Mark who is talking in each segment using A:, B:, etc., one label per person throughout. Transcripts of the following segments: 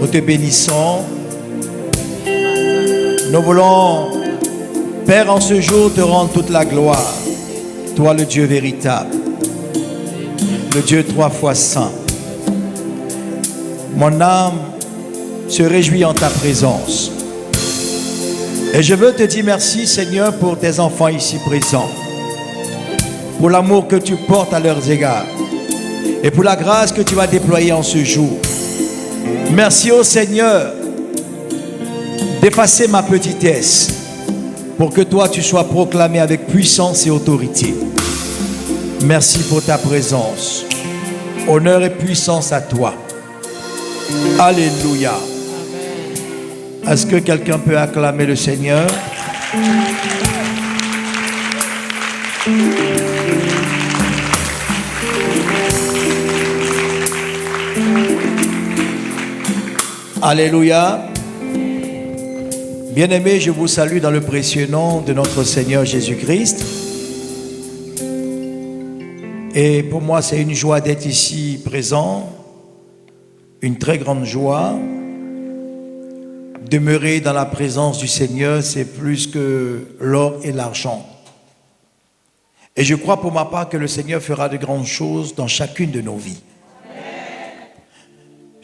A: Nous te bénissons. Nous voulons, Père, en ce jour, te rendre toute la gloire. Toi, le Dieu véritable, le Dieu 3 fois saint. Mon âme se réjouit en ta présence. Et je veux te dire merci, Seigneur, pour tes enfants ici présents, pour l'amour que tu portes à leurs égards et pour la grâce que tu vas déployer en ce jour. Merci au Seigneur d'effacer ma petitesse pour que toi tu sois proclamé avec puissance et autorité. Merci pour ta présence. Honneur et puissance à toi. Alléluia. Est-ce que quelqu'un peut acclamer le Seigneur? Alléluia. Bien-aimés, je vous salue dans le précieux nom de notre Seigneur Jésus-Christ. Et pour moi, c'est une joie d'être ici présent, une très grande joie. Demeurer dans la présence du Seigneur, c'est plus que l'or et l'argent. Et je crois pour ma part que le Seigneur fera de grandes choses dans chacune de nos vies.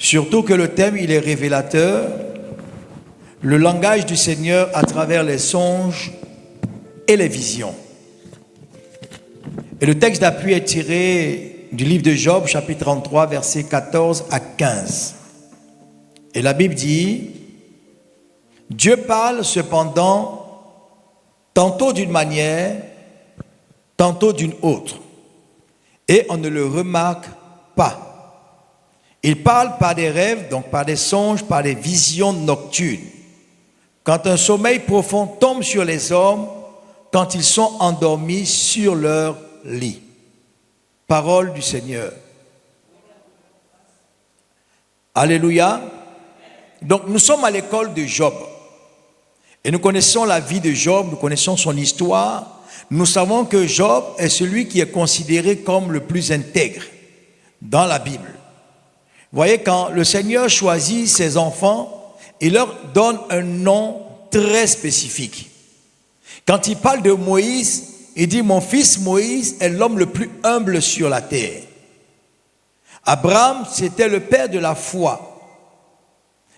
A: Surtout que le thème, il est révélateur. Le langage du Seigneur à travers les songes et les visions. Et le texte d'appui est tiré du livre de Job, chapitre 33, versets 14 à 15. Et la Bible dit: Dieu parle cependant tantôt d'une manière, tantôt d'une autre, et on ne le remarque pas. Il parle par des rêves, donc par des songes, par des visions nocturnes. Quand un sommeil profond tombe sur les hommes, quand ils sont endormis sur leur lit. Parole du Seigneur. Alléluia. Donc nous sommes à l'école de Job. Et nous connaissons la vie de Job, nous connaissons son histoire. Nous savons que Job est celui qui est considéré comme le plus intègre dans la Bible. Vous voyez, quand le Seigneur choisit ses enfants, il leur donne un nom très spécifique. Quand il parle de Moïse, il dit: mon fils Moïse est l'homme le plus humble sur la terre. Abraham, c'était le père de la foi.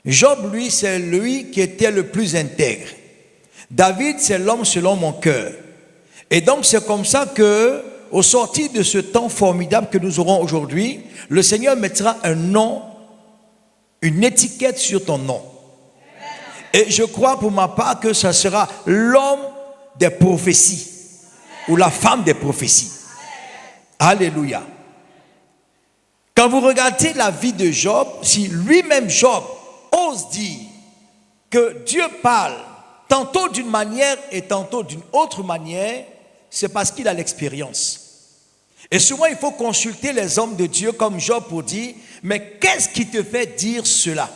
A: Job, lui, c'est lui qui était le plus intègre. David, c'est l'homme selon mon cœur. Et donc, c'est comme ça que, au sortir de ce temps formidable que nous aurons aujourd'hui, le Seigneur mettra un nom, une étiquette sur ton nom. Et je crois pour ma part que ce sera l'homme des prophéties ou la femme des prophéties. Alléluia. Quand vous regardez la vie de Job, si lui-même Job ose dire que Dieu parle tantôt d'une manière et tantôt d'une autre manière, c'est parce qu'il a l'expérience. Et souvent, il faut consulter les hommes de Dieu comme Job pour dire: mais qu'est-ce qui te fait dire cela?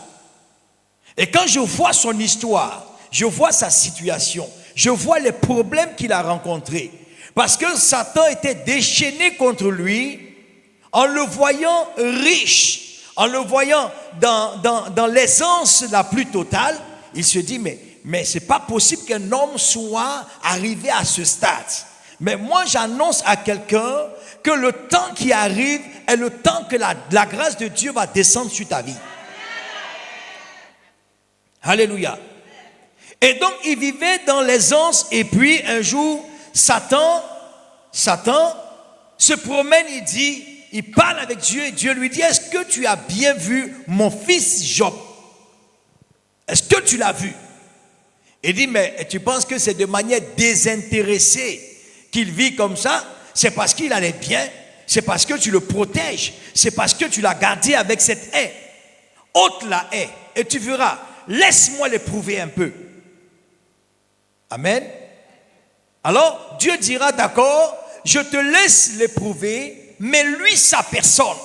A: Et quand je vois son histoire, je vois sa situation, je vois les problèmes qu'il a rencontrés. Parce que Satan était déchaîné contre lui en le voyant riche, en le voyant dans l'aisance la plus totale. Il se dit: mais c'est pas possible qu'un homme soit arrivé à ce stade. Mais moi, j'annonce à quelqu'un que le temps qui arrive est le temps que la grâce de Dieu va descendre sur ta vie. Alléluia. Et donc, il vivait dans l'aisance, et puis un jour, Satan se promène, il parle avec Dieu, et Dieu lui dit: est-ce que tu as bien vu mon fils Job? Est-ce que tu l'as vu? Il dit: mais tu penses que c'est de manière désintéressée qu'il vit comme ça? C'est parce qu'il allait bien, c'est parce que tu le protèges, c'est parce que tu l'as gardé avec cette haie. Ôte la haie, et tu verras. Laisse-moi l'éprouver un peu. Amen. Alors, Dieu dira: d'accord, je te laisse l'éprouver, mais lui, sa personne,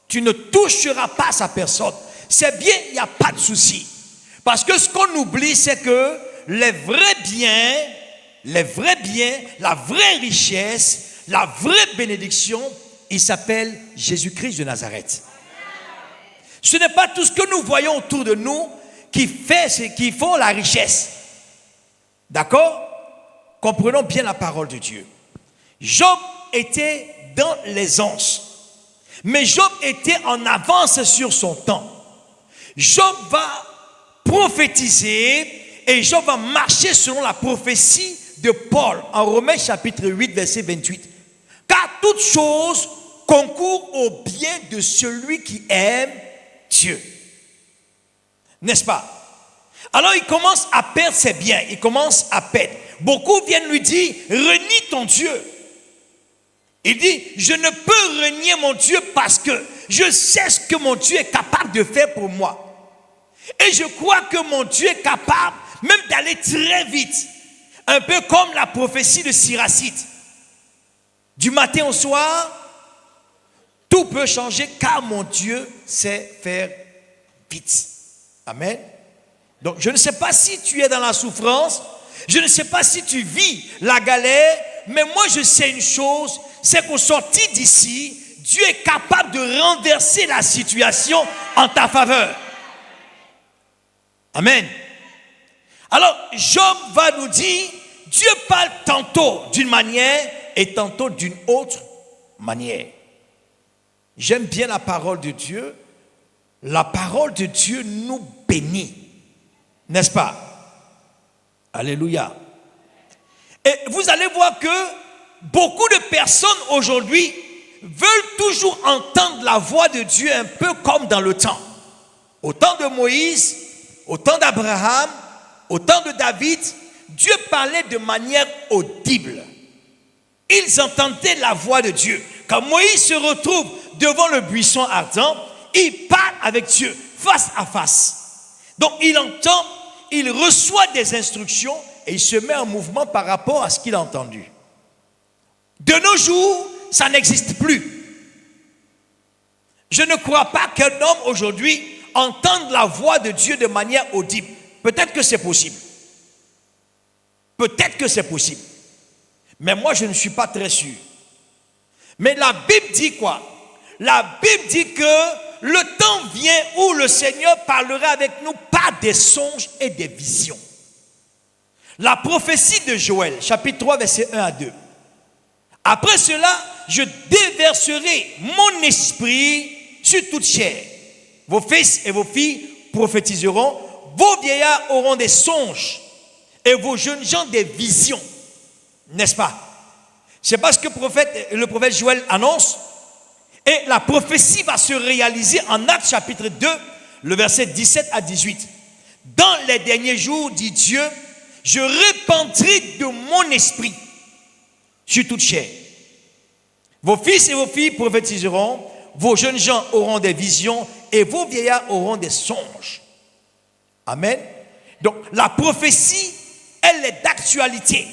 A: tu ne toucheras pas sa personne. C'est bien, il n'y a pas de souci. Parce que ce qu'on oublie, c'est que les vrais biens, la vraie richesse, la vraie bénédiction, il s'appelle Jésus-Christ de Nazareth. Ce n'est pas tout ce que nous voyons autour de nous qui font la richesse. D'accord? Comprenons bien la parole de Dieu. Job était dans l'aisance. Mais Job était en avance sur son temps. Job va prophétiser et Job va marcher selon la prophétie de Paul en Romains chapitre 8 verset 28. Car toute chose concourt au bien de celui qui aime Dieu. N'est-ce pas? Alors il commence à perdre ses biens, il commence à perdre. Beaucoup viennent lui dire, renie ton Dieu. Il dit, je ne peux renier mon Dieu parce que je sais ce que mon Dieu est capable de faire pour moi. Et je crois que mon Dieu est capable même d'aller très vite. Un peu comme la prophétie de Siracide. Du matin au soir, tout peut changer car mon Dieu sait faire vite. Amen. Donc je ne sais pas si tu es dans la souffrance, je ne sais pas si tu vis la galère, mais moi je sais une chose, c'est qu'au sorti d'ici, Dieu est capable de renverser la situation en ta faveur. Amen. Alors Job va nous dire, Dieu parle tantôt d'une manière et tantôt d'une autre manière. J'aime bien la parole de Dieu. La parole de Dieu nous bénit. N'est-ce pas? Alléluia. Et vous allez voir que beaucoup de personnes aujourd'hui veulent toujours entendre la voix de Dieu un peu comme dans le temps. Au temps de Moïse, au temps d'Abraham, au temps de David, Dieu parlait de manière audible. Ils entendaient la voix de Dieu. Quand Moïse se retrouve devant le buisson ardent, il parle avec Dieu face à face. Donc il entend, il reçoit des instructions et il se met en mouvement par rapport à ce qu'il a entendu. De nos jours, ça n'existe plus. Je ne crois pas qu'un homme aujourd'hui entende la voix de Dieu de manière audible. Peut-être que c'est possible. Peut-être que c'est possible. Mais moi, je ne suis pas très sûr. Mais la Bible dit quoi? La Bible dit que le temps vient où le Seigneur parlera avec nous par des songes et des visions. La prophétie de Joël, chapitre 3, verset 1 à 2. Après cela, je déverserai mon esprit sur toute chair. Vos fils et vos filles prophétiseront, vos vieillards auront des songes et vos jeunes gens des visions. N'est-ce pas? C'est parce que le prophète Joël annonce. Et la prophétie va se réaliser en Actes chapitre 2, le verset 17 à 18. Dans les derniers jours, dit Dieu, je répandrai de mon esprit sur toute chair. Vos fils et vos filles prophétiseront, vos jeunes gens auront des visions et vos vieillards auront des songes. Amen. Donc la prophétie, elle est d'actualité.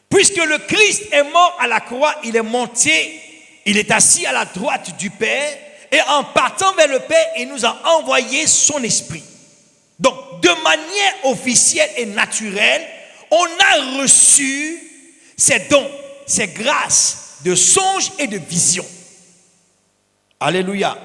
A: Puisque le Christ est mort à la croix, il est monté, il est assis à la droite du Père et en partant vers le Père, il nous a envoyé son esprit. Donc, de manière officielle et naturelle, on a reçu ces dons, ces grâces de songes et de visions. Alléluia.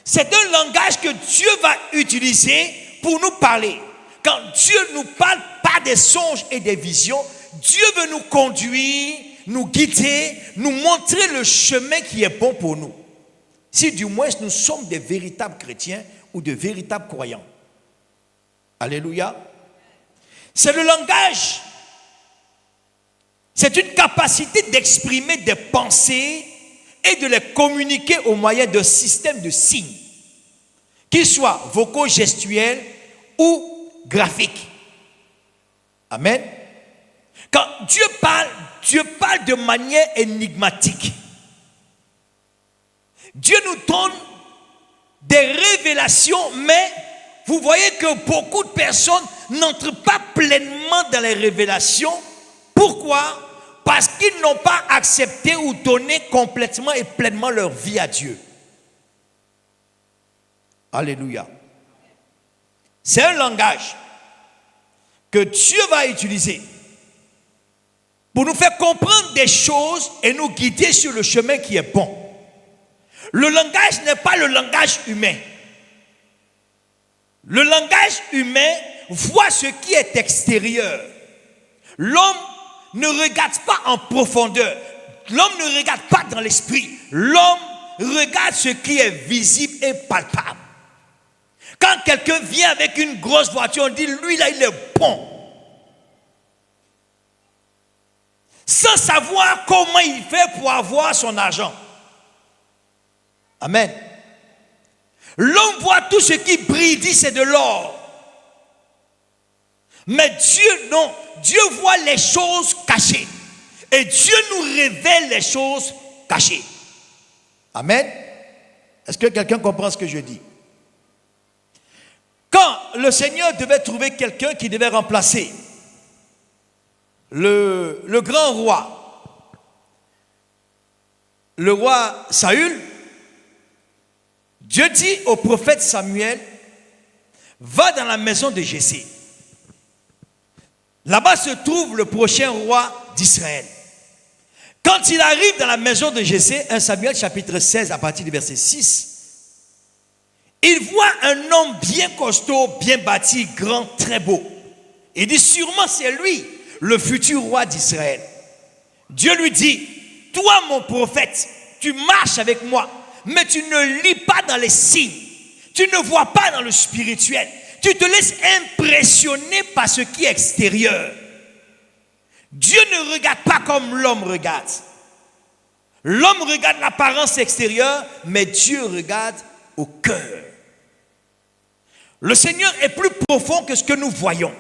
A: C'est un langage que Dieu va utiliser pour nous parler. Quand Dieu nous parle par des songes et des visions, Dieu veut nous conduire, nous guider, nous montrer le chemin qui est bon pour nous. Si du moins nous sommes des véritables chrétiens ou de véritables croyants. Alléluia. C'est le langage. C'est une capacité d'exprimer des pensées et de les communiquer au moyen d'un système de signes, qu'ils soient vocaux, gestuels ou graphiques. Amen. Quand Dieu parle de manière énigmatique. Dieu nous donne des révélations, mais vous voyez que beaucoup de personnes n'entrent pas pleinement dans les révélations. Pourquoi? Parce qu'ils n'ont pas accepté ou donné complètement et pleinement leur vie à Dieu. Alléluia. C'est un langage que Dieu va utiliser pour nous faire comprendre des choses et nous guider sur le chemin qui est bon. Le langage n'est pas le langage humain. Le langage humain voit ce qui est extérieur. L'homme ne regarde pas en profondeur. L'homme ne regarde pas dans l'esprit. L'homme regarde ce qui est visible et palpable. Quand quelqu'un vient avec une grosse voiture, on dit, lui là, il est bon. Sans savoir comment il fait pour avoir son argent. Amen. L'homme voit tout ce qui brille, dit c'est de l'or. Mais Dieu, non. Dieu voit les choses cachées. Et Dieu nous révèle les choses cachées. Amen. Est-ce que quelqu'un comprend ce que je dis? Quand le Seigneur devait trouver quelqu'un qui devait remplacer le grand roi, le roi Saül, Dieu dit au prophète Samuel, va dans la maison de Jessé. Là-bas se trouve le prochain roi d'Israël. Quand il arrive dans la maison de Jessé, 1 Samuel chapitre 16 à partir du verset 6, il voit un homme bien costaud, bien bâti, grand, très beau. Il dit sûrement c'est lui, le futur roi d'Israël. Dieu lui dit, toi mon prophète, tu marches avec moi, mais tu ne lis pas dans les signes, tu ne vois pas dans le spirituel, tu te laisses impressionner par ce qui est extérieur. Dieu ne regarde pas comme l'homme regarde. L'homme regarde l'apparence extérieure, mais Dieu regarde au cœur. Le Seigneur est plus profond que ce que nous voyons.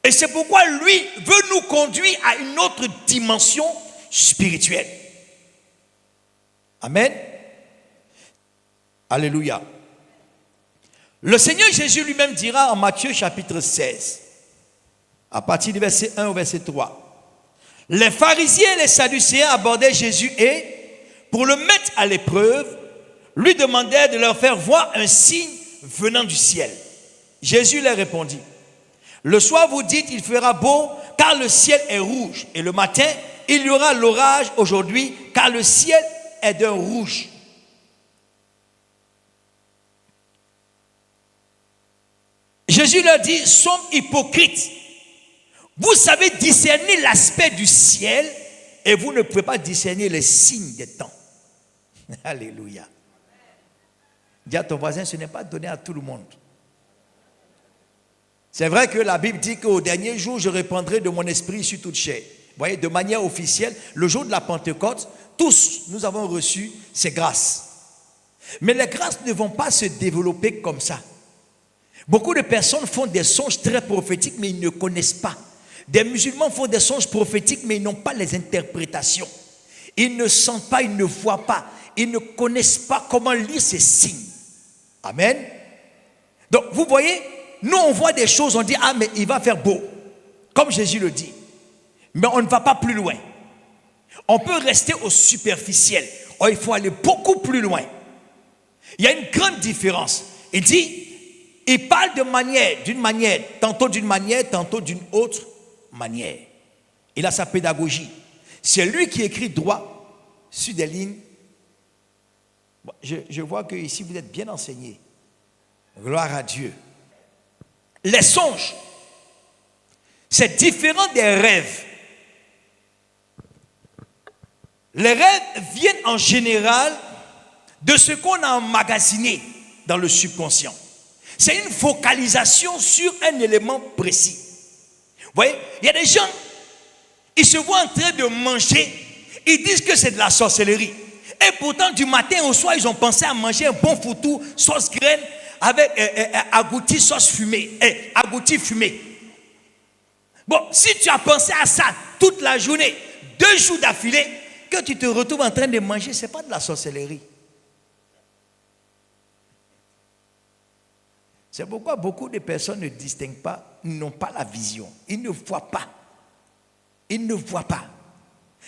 A: Et c'est pourquoi lui veut nous conduire à une autre dimension spirituelle. Amen. Alléluia. Le Seigneur Jésus lui-même dira en Matthieu chapitre 16, à partir du verset 1 au verset 3. Les pharisiens et les sadducéens abordaient Jésus et, pour le mettre à l'épreuve, lui demandèrent de leur faire voir un signe venant du ciel. Jésus leur répondit, le soir vous dites il fera beau car le ciel est rouge, et le matin il y aura l'orage aujourd'hui car le ciel est d'un rouge. Jésus leur dit, somme hypocrite, vous savez discerner l'aspect du ciel et vous ne pouvez pas discerner les signes des temps. Alléluia. Dis à ton voisin, ce n'est pas donné à tout le monde. C'est vrai que la Bible dit qu'au dernier jour, je répandrai de mon esprit sur toute chair. Vous voyez, de manière officielle, le jour de la Pentecôte, tous nous avons reçu ces grâces. Mais les grâces ne vont pas se développer comme ça. Beaucoup de personnes font des songes très prophétiques, mais ils ne connaissent pas. Des musulmans font des songes prophétiques, mais ils n'ont pas les interprétations. Ils ne sentent pas, ils ne voient pas. Ils ne connaissent pas comment lire ces signes. Amen. Donc, vous voyez, nous on voit des choses, on dit, ah mais il va faire beau. Comme Jésus le dit. Mais on ne va pas plus loin. On peut rester au superficiel. Oh, il faut aller beaucoup plus loin. Il y a une grande différence. Il dit, il parle d'une manière, tantôt d'une autre manière. Il a sa pédagogie. C'est lui qui écrit droit sur des lignes. Je vois que ici vous êtes bien enseigné. Gloire à Dieu. Les songes, c'est différent des rêves. Les rêves viennent en général de ce qu'on a emmagasiné dans le subconscient. C'est une focalisation sur un élément précis. Vous voyez, il y a des gens, ils se voient en train de manger, ils disent que c'est de la sorcellerie. Et pourtant, du matin au soir, ils ont pensé à manger un bon foutou, sauce graine, avec agouti sauce fumée, agouti fumé. Bon, si tu as pensé à ça toute la journée, 2 jours d'affilée, que tu te retrouves en train de manger, ce n'est pas de la sorcellerie. C'est pourquoi beaucoup de personnes ne distinguent pas, n'ont pas la vision. Ils ne voient pas. Ils ne voient pas.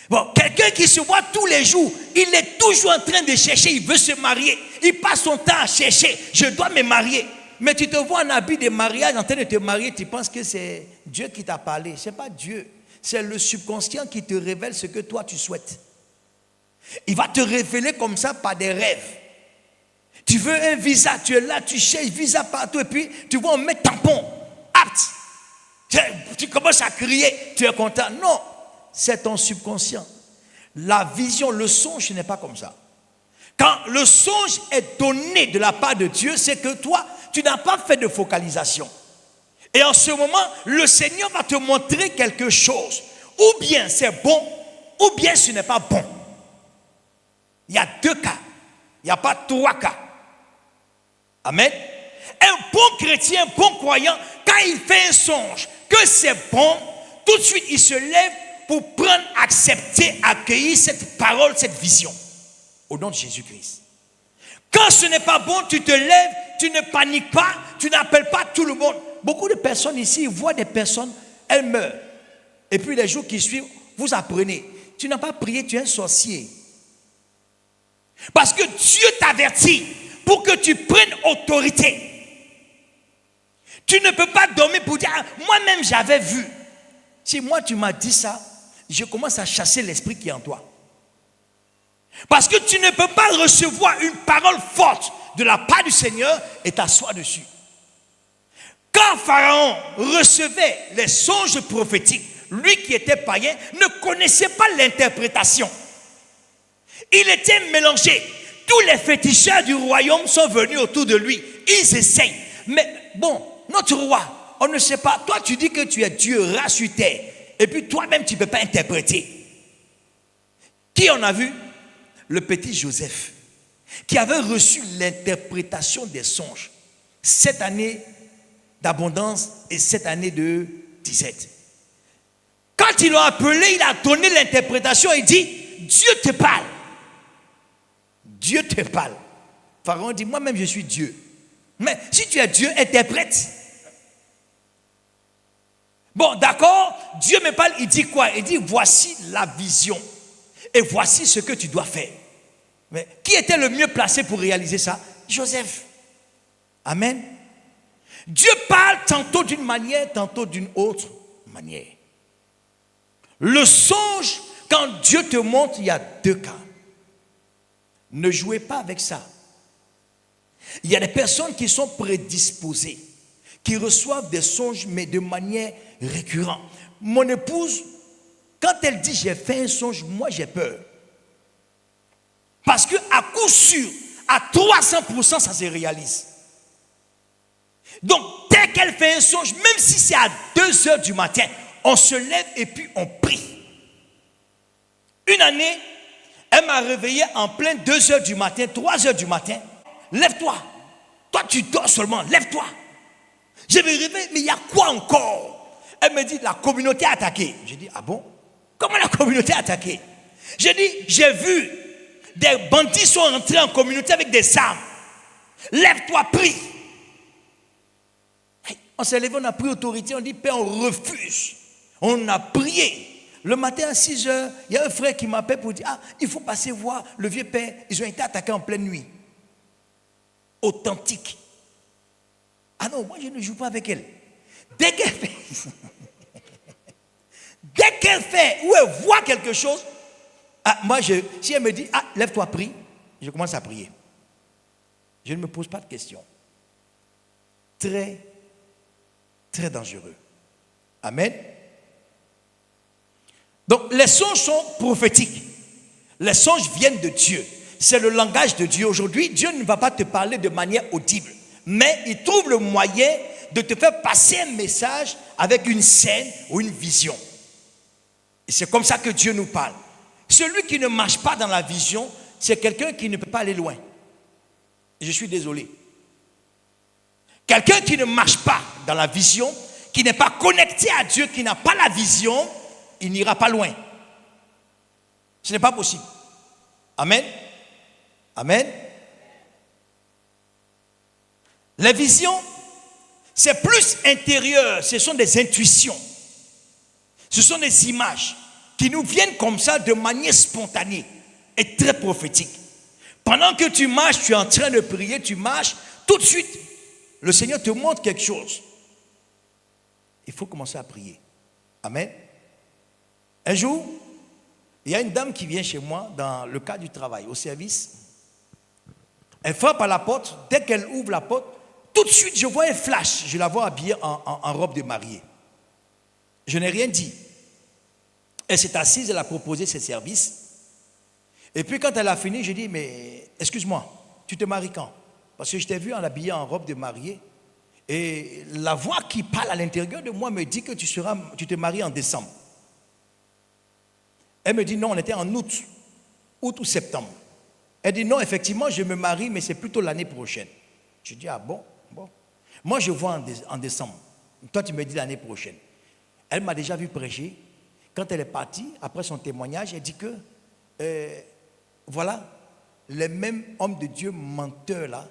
A: Bon, quelqu'un qui se voit tous les jours, il est toujours en train de chercher, il veut se marier. Il passe son temps à chercher, je dois me marier. Mais tu te vois en habit de mariage, en train de te marier, tu penses que c'est Dieu qui t'a parlé. Ce n'est pas Dieu. C'est le subconscient qui te révèle ce que toi tu souhaites. Il va te révéler comme ça par des rêves. Tu veux un visa, tu es là, tu cherches visa partout et puis tu vois on met tampon, apte. Tu commences à crier, tu es content. Non, c'est ton subconscient. La vision, le songe n'est pas comme ça. Quand le songe est donné de la part de Dieu, c'est que toi, tu n'as pas fait de focalisation. Et en ce moment, le Seigneur va te montrer quelque chose. Ou bien c'est bon, ou bien ce n'est pas bon. Il y a deux cas. Il n'y a pas trois cas. Amen. Un bon chrétien, un bon croyant, quand il fait un songe, que c'est bon, tout de suite il se lève pour prendre, accepter, accueillir cette parole, cette vision. Au nom de Jésus-Christ. Quand ce n'est pas bon, tu te lèves, tu ne paniques pas, tu n'appelles pas tout le monde. Beaucoup de personnes ici voient des personnes, elles meurent. Et puis les jours qui suivent, vous apprenez. Tu n'as pas prié, tu es un sorcier. Parce que Dieu t'avertit pour que tu prennes autorité. Tu ne peux pas dormir pour dire, moi-même j'avais vu. Si moi tu m'as dit ça, je commence à chasser l'esprit qui est en toi. Parce que tu ne peux pas recevoir une parole forte de la part du Seigneur et t'asseoir dessus. Quand Pharaon recevait les songes prophétiques, lui qui était païen ne connaissait pas l'interprétation. Il était mélangé. Tous les féticheurs du royaume sont venus autour de lui. Ils essayent. Mais bon, notre roi, on ne sait pas. Toi, tu dis que tu es Dieu, race sur terre. Et puis toi-même, tu ne peux pas interpréter. Qui en a vu? Le petit Joseph, qui avait reçu l'interprétation des songes. 7 années d'abondance et 7 années de disette. Quand ils l'ont appelé, il a donné l'interprétation et dit, Dieu te parle. Dieu te parle. Pharaon dit, moi-même je suis Dieu. Mais si tu es Dieu, interprète. Bon, d'accord, Dieu me parle, il dit quoi? Il dit, voici la vision. Et voici ce que tu dois faire. Mais qui était le mieux placé pour réaliser ça? Joseph. Amen. Dieu parle tantôt d'une manière, tantôt d'une autre manière. Le songe, quand Dieu te montre, il y a deux cas. Ne jouez pas avec ça. Il y a des personnes qui sont prédisposées, qui reçoivent des songes, mais de manière récurrente. Mon épouse, quand elle dit j'ai fait un songe, moi j'ai peur. Parce qu'à coup sûr, à 300%, ça se réalise. Donc, dès qu'elle fait un songe, même si c'est à 2 heures du matin, on se lève et puis on prie. Une année, elle m'a réveillé en plein 2 heures du matin, 3 heures du matin. Lève-toi. Toi, tu dors seulement. Lève-toi. Je me réveille, mais il y a quoi encore? Elle me dit, la communauté a attaqué. J'ai dit, ah bon? Comment la communauté a attaqué? J'ai dit, j'ai vu des bandits sont entrés en communauté avec des armes. Lève-toi, prie. On s'est levé, on a pris autorité, on dit, Père, on refuse. On a prié. Le matin à 6 heures, il y a un frère qui m'appelle pour dire, ah, il faut passer voir le vieux père. Ils ont été attaqués en pleine nuit. Authentique. Ah non, moi je ne joue pas avec elle. Dès qu'elle fait, ou elle voit quelque chose, ah, si elle me dit, ah, lève-toi, prie, je commence à prier. Je ne me pose pas de questions. Très, très dangereux. Amen. Donc, les songes sont prophétiques. Les songes viennent de Dieu. C'est le langage de Dieu. Aujourd'hui, Dieu ne va pas te parler de manière audible, mais il trouve le moyen de te faire passer un message avec une scène ou une vision. Et c'est comme ça que Dieu nous parle. Celui qui ne marche pas dans la vision, c'est quelqu'un qui ne peut pas aller loin. Je suis désolé. Quelqu'un qui ne marche pas dans la vision, qui n'est pas connecté à Dieu, qui n'a pas la vision, il n'ira pas loin. Ce n'est pas possible. Amen. Amen. La vision, c'est plus intérieur, ce sont des intuitions. Ce sont des images qui nous viennent comme ça de manière spontanée et très prophétique. Pendant que tu marches, tu es en train de prier, tu marches, tout de suite, le Seigneur te montre quelque chose. Il faut commencer à prier. Amen. Un jour, il Il y a une dame qui vient chez moi dans le cadre du travail, au service. Elle frappe à la porte. Dès qu'elle ouvre la porte, tout de suite, je vois un flash. Je la vois habillée en robe de mariée. Je n'ai rien dit. Elle s'est assise, elle a proposé ses services. Et puis quand elle a fini, j'ai dit, mais excuse-moi, tu te maries quand? Parce que je t'ai vu en habillée en robe de mariée. Et la voix qui parle à l'intérieur de moi me dit que tu te maries en décembre. Elle me dit non, on était en août ou septembre. Elle dit non, effectivement, je me marie, mais c'est plutôt l'année prochaine. Je dis ah bon. Moi, je vois en décembre. Toi, tu me dis l'année prochaine. Elle m'a déjà vu prêcher. Quand elle est partie, après son témoignage, elle dit que voilà, les mêmes hommes de Dieu menteurs là,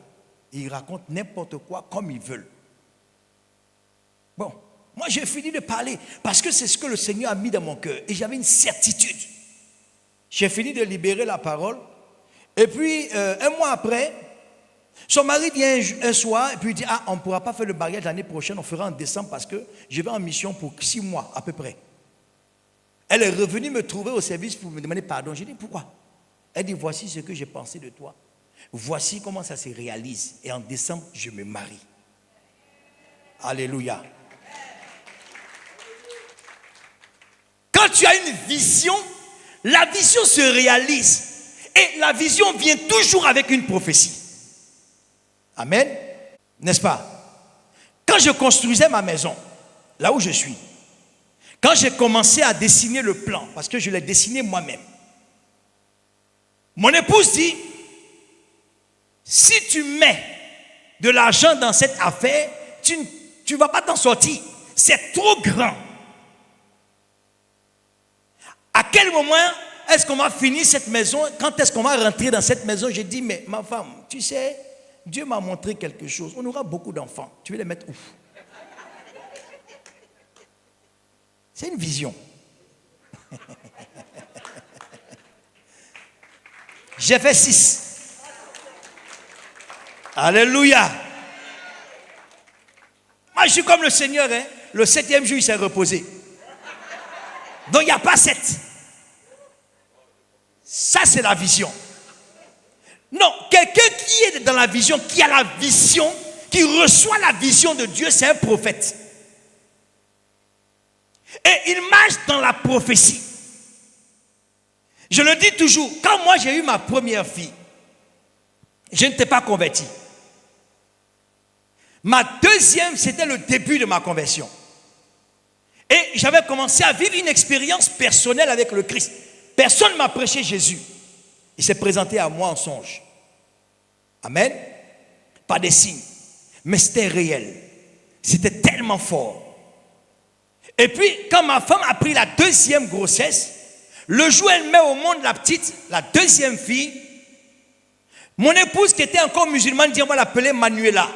A: ils racontent n'importe quoi comme ils veulent. Bon, moi j'ai fini de parler parce que c'est ce que le Seigneur a mis dans mon cœur et j'avais une certitude. J'ai fini de libérer la parole et puis un mois après, son mari vient un soir et puis il dit ah on ne pourra pas faire le mariage l'année prochaine, on fera en décembre parce que je vais en mission pour 6 mois à peu près. Elle est revenue me trouver au service pour me demander pardon. J'ai dit pourquoi? Elle dit voici ce que j'ai pensé de toi. Voici comment ça se réalise et en décembre je me marie. Alléluia. Quand tu as une vision, la vision se réalise. Et la vision vient toujours avec une prophétie. Amen. N'est-ce pas? Quand je construisais ma maison, là où je suis, quand j'ai commencé à dessiner le plan, parce que je l'ai dessiné moi-même, mon épouse dit, si tu mets de l'argent dans cette affaire, tu ne vas pas t'en sortir. C'est trop grand. À quel moment est-ce qu'on va finir cette maison? Quand est-ce qu'on va rentrer dans cette maison? J'ai dit, mais ma femme, tu sais, Dieu m'a montré quelque chose. On aura beaucoup d'enfants. Tu veux les mettre où? C'est une vision. J'ai fait 6. Alléluia. Moi, je suis comme le Seigneur. Hein? Le 7e jour, il s'est reposé. Donc, il n'y a pas 7. Ça, c'est la vision. Non, quelqu'un qui est dans la vision, qui a la vision, qui reçoit la vision de Dieu, c'est un prophète. Et il marche dans la prophétie. Je le dis toujours, quand moi j'ai eu ma première fille, je n'étais pas converti. Ma deuxième, c'était le début de ma conversion. Et j'avais commencé à vivre une expérience personnelle avec le Christ. Personne ne m'a prêché Jésus. Il s'est présenté à moi en songe. Amen. Pas des signes. Mais c'était réel. C'était tellement fort. Et puis, quand ma femme a pris la deuxième grossesse, le jour où elle met au monde la petite, la deuxième fille, mon épouse qui était encore musulmane dit on va l'appeler Manuela.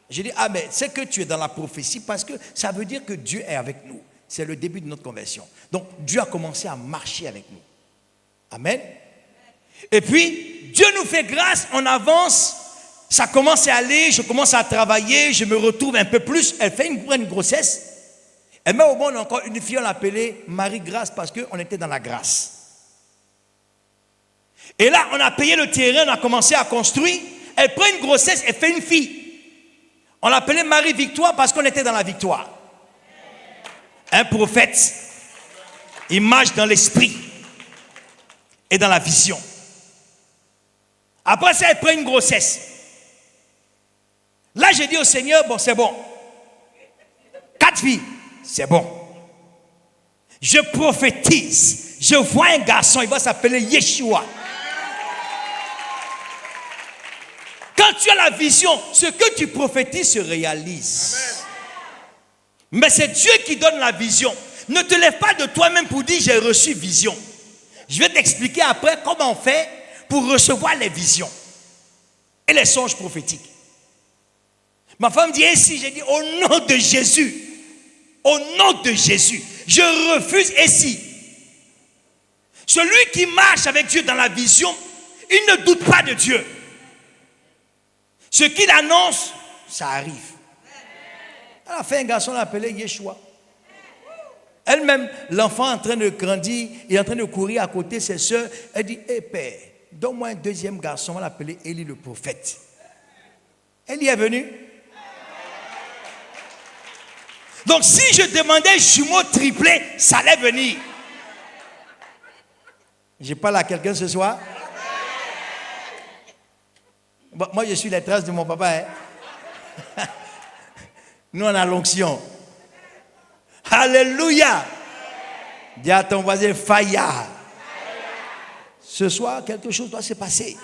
A: J'ai dit, ah mais c'est que tu es dans la prophétie parce que ça veut dire que Dieu est avec nous. C'est le début de notre conversion. Donc Dieu a commencé à marcher avec nous. Amen. Et puis, Dieu nous fait grâce, on avance, ça commence à aller, je commence à travailler, je me retrouve un peu plus, elle fait une grossesse. Elle met au monde encore une fille, on l'appelait Marie-Grâce parce qu'on était dans la grâce. Et là, on a payé le terrain, on a commencé à construire. Elle prend une grossesse, elle fait une fille. On l'appelait Marie-Victoire parce qu'on était dans la victoire. Un prophète, il marche dans l'esprit et dans la vision. Après ça, elle prend une grossesse. Là, j'ai dit au Seigneur, bon, c'est bon. 4 filles, c'est bon. Je prophétise. Je vois un garçon, il va s'appeler Yeshua. Quand tu as la vision, ce que tu prophétises se réalise. Amen. Mais c'est Dieu qui donne la vision. Ne te lève pas de toi-même pour dire j'ai reçu vision. Je vais t'expliquer après comment on fait pour recevoir les visions et les songes prophétiques. Ma femme dit ainsi, j'ai dit au nom de Jésus, je refuse ainsi. Celui qui marche avec Dieu dans la vision, il ne doute pas de Dieu. Ce qu'il annonce, ça arrive. Elle a fait un garçon appelé Yeshua. Elle-même, l'enfant en train de grandir et en train de courir à côté de ses soeurs, elle dit, hé père, donne-moi un deuxième garçon, on va l'appeler Élie le prophète. Élie est venu. Donc si je demandais jumeaux triplés, ça allait venir. Je parle à quelqu'un ce soir. Bon, moi je suis les traces de mon papa. Hein? Nous on a l'onction. Alléluia. Dis à ton voisin, Faya. Ce soir, quelque chose doit se passer.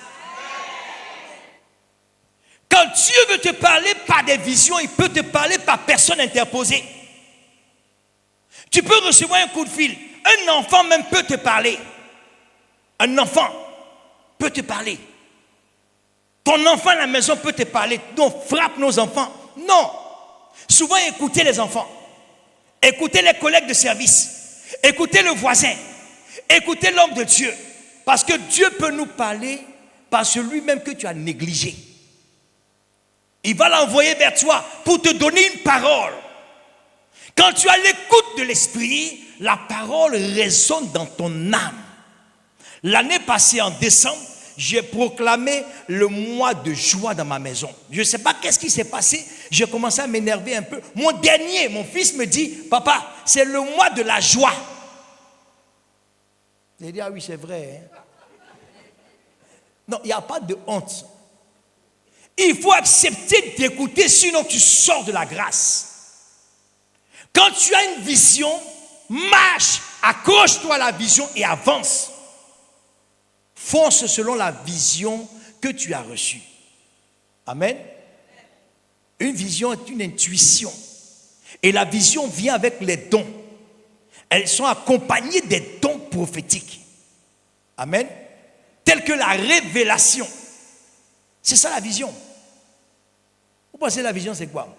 A: Quand Dieu veut te parler par des visions, il peut te parler par personne interposée. Tu peux recevoir un coup de fil. Un enfant même peut te parler. Un enfant peut te parler. Ton enfant à la maison peut te parler. Donc frappe nos enfants. Non. Souvent écoutez les enfants. Écoutez les collègues de service. Écoutez le voisin. Écoutez l'homme de Dieu. Parce que Dieu peut nous parler par celui-même que tu as négligé. Il va l'envoyer vers toi pour te donner une parole. Quand tu as l'écoute de l'esprit, la parole résonne dans ton âme. L'année passée, en décembre, j'ai proclamé le mois de joie dans ma maison. Je ne sais pas qu'est-ce qui s'est passé. J'ai commencé à m'énerver un peu. Mon fils me dit, papa, c'est le mois de la joie. J'ai dit, ah oui, c'est vrai. Hein? Non, il n'y a pas de honte. Il faut accepter d'écouter, sinon tu sors de la grâce. Quand tu as une vision, marche, accroche-toi à la vision et avance. Fonce selon la vision que tu as reçue. Amen. Une vision est une intuition. Et la vision vient avec les dons. Elles sont accompagnées des dons prophétiques. Amen. Tels que la révélation. C'est ça la vision. Vous pensez la vision c'est quoi?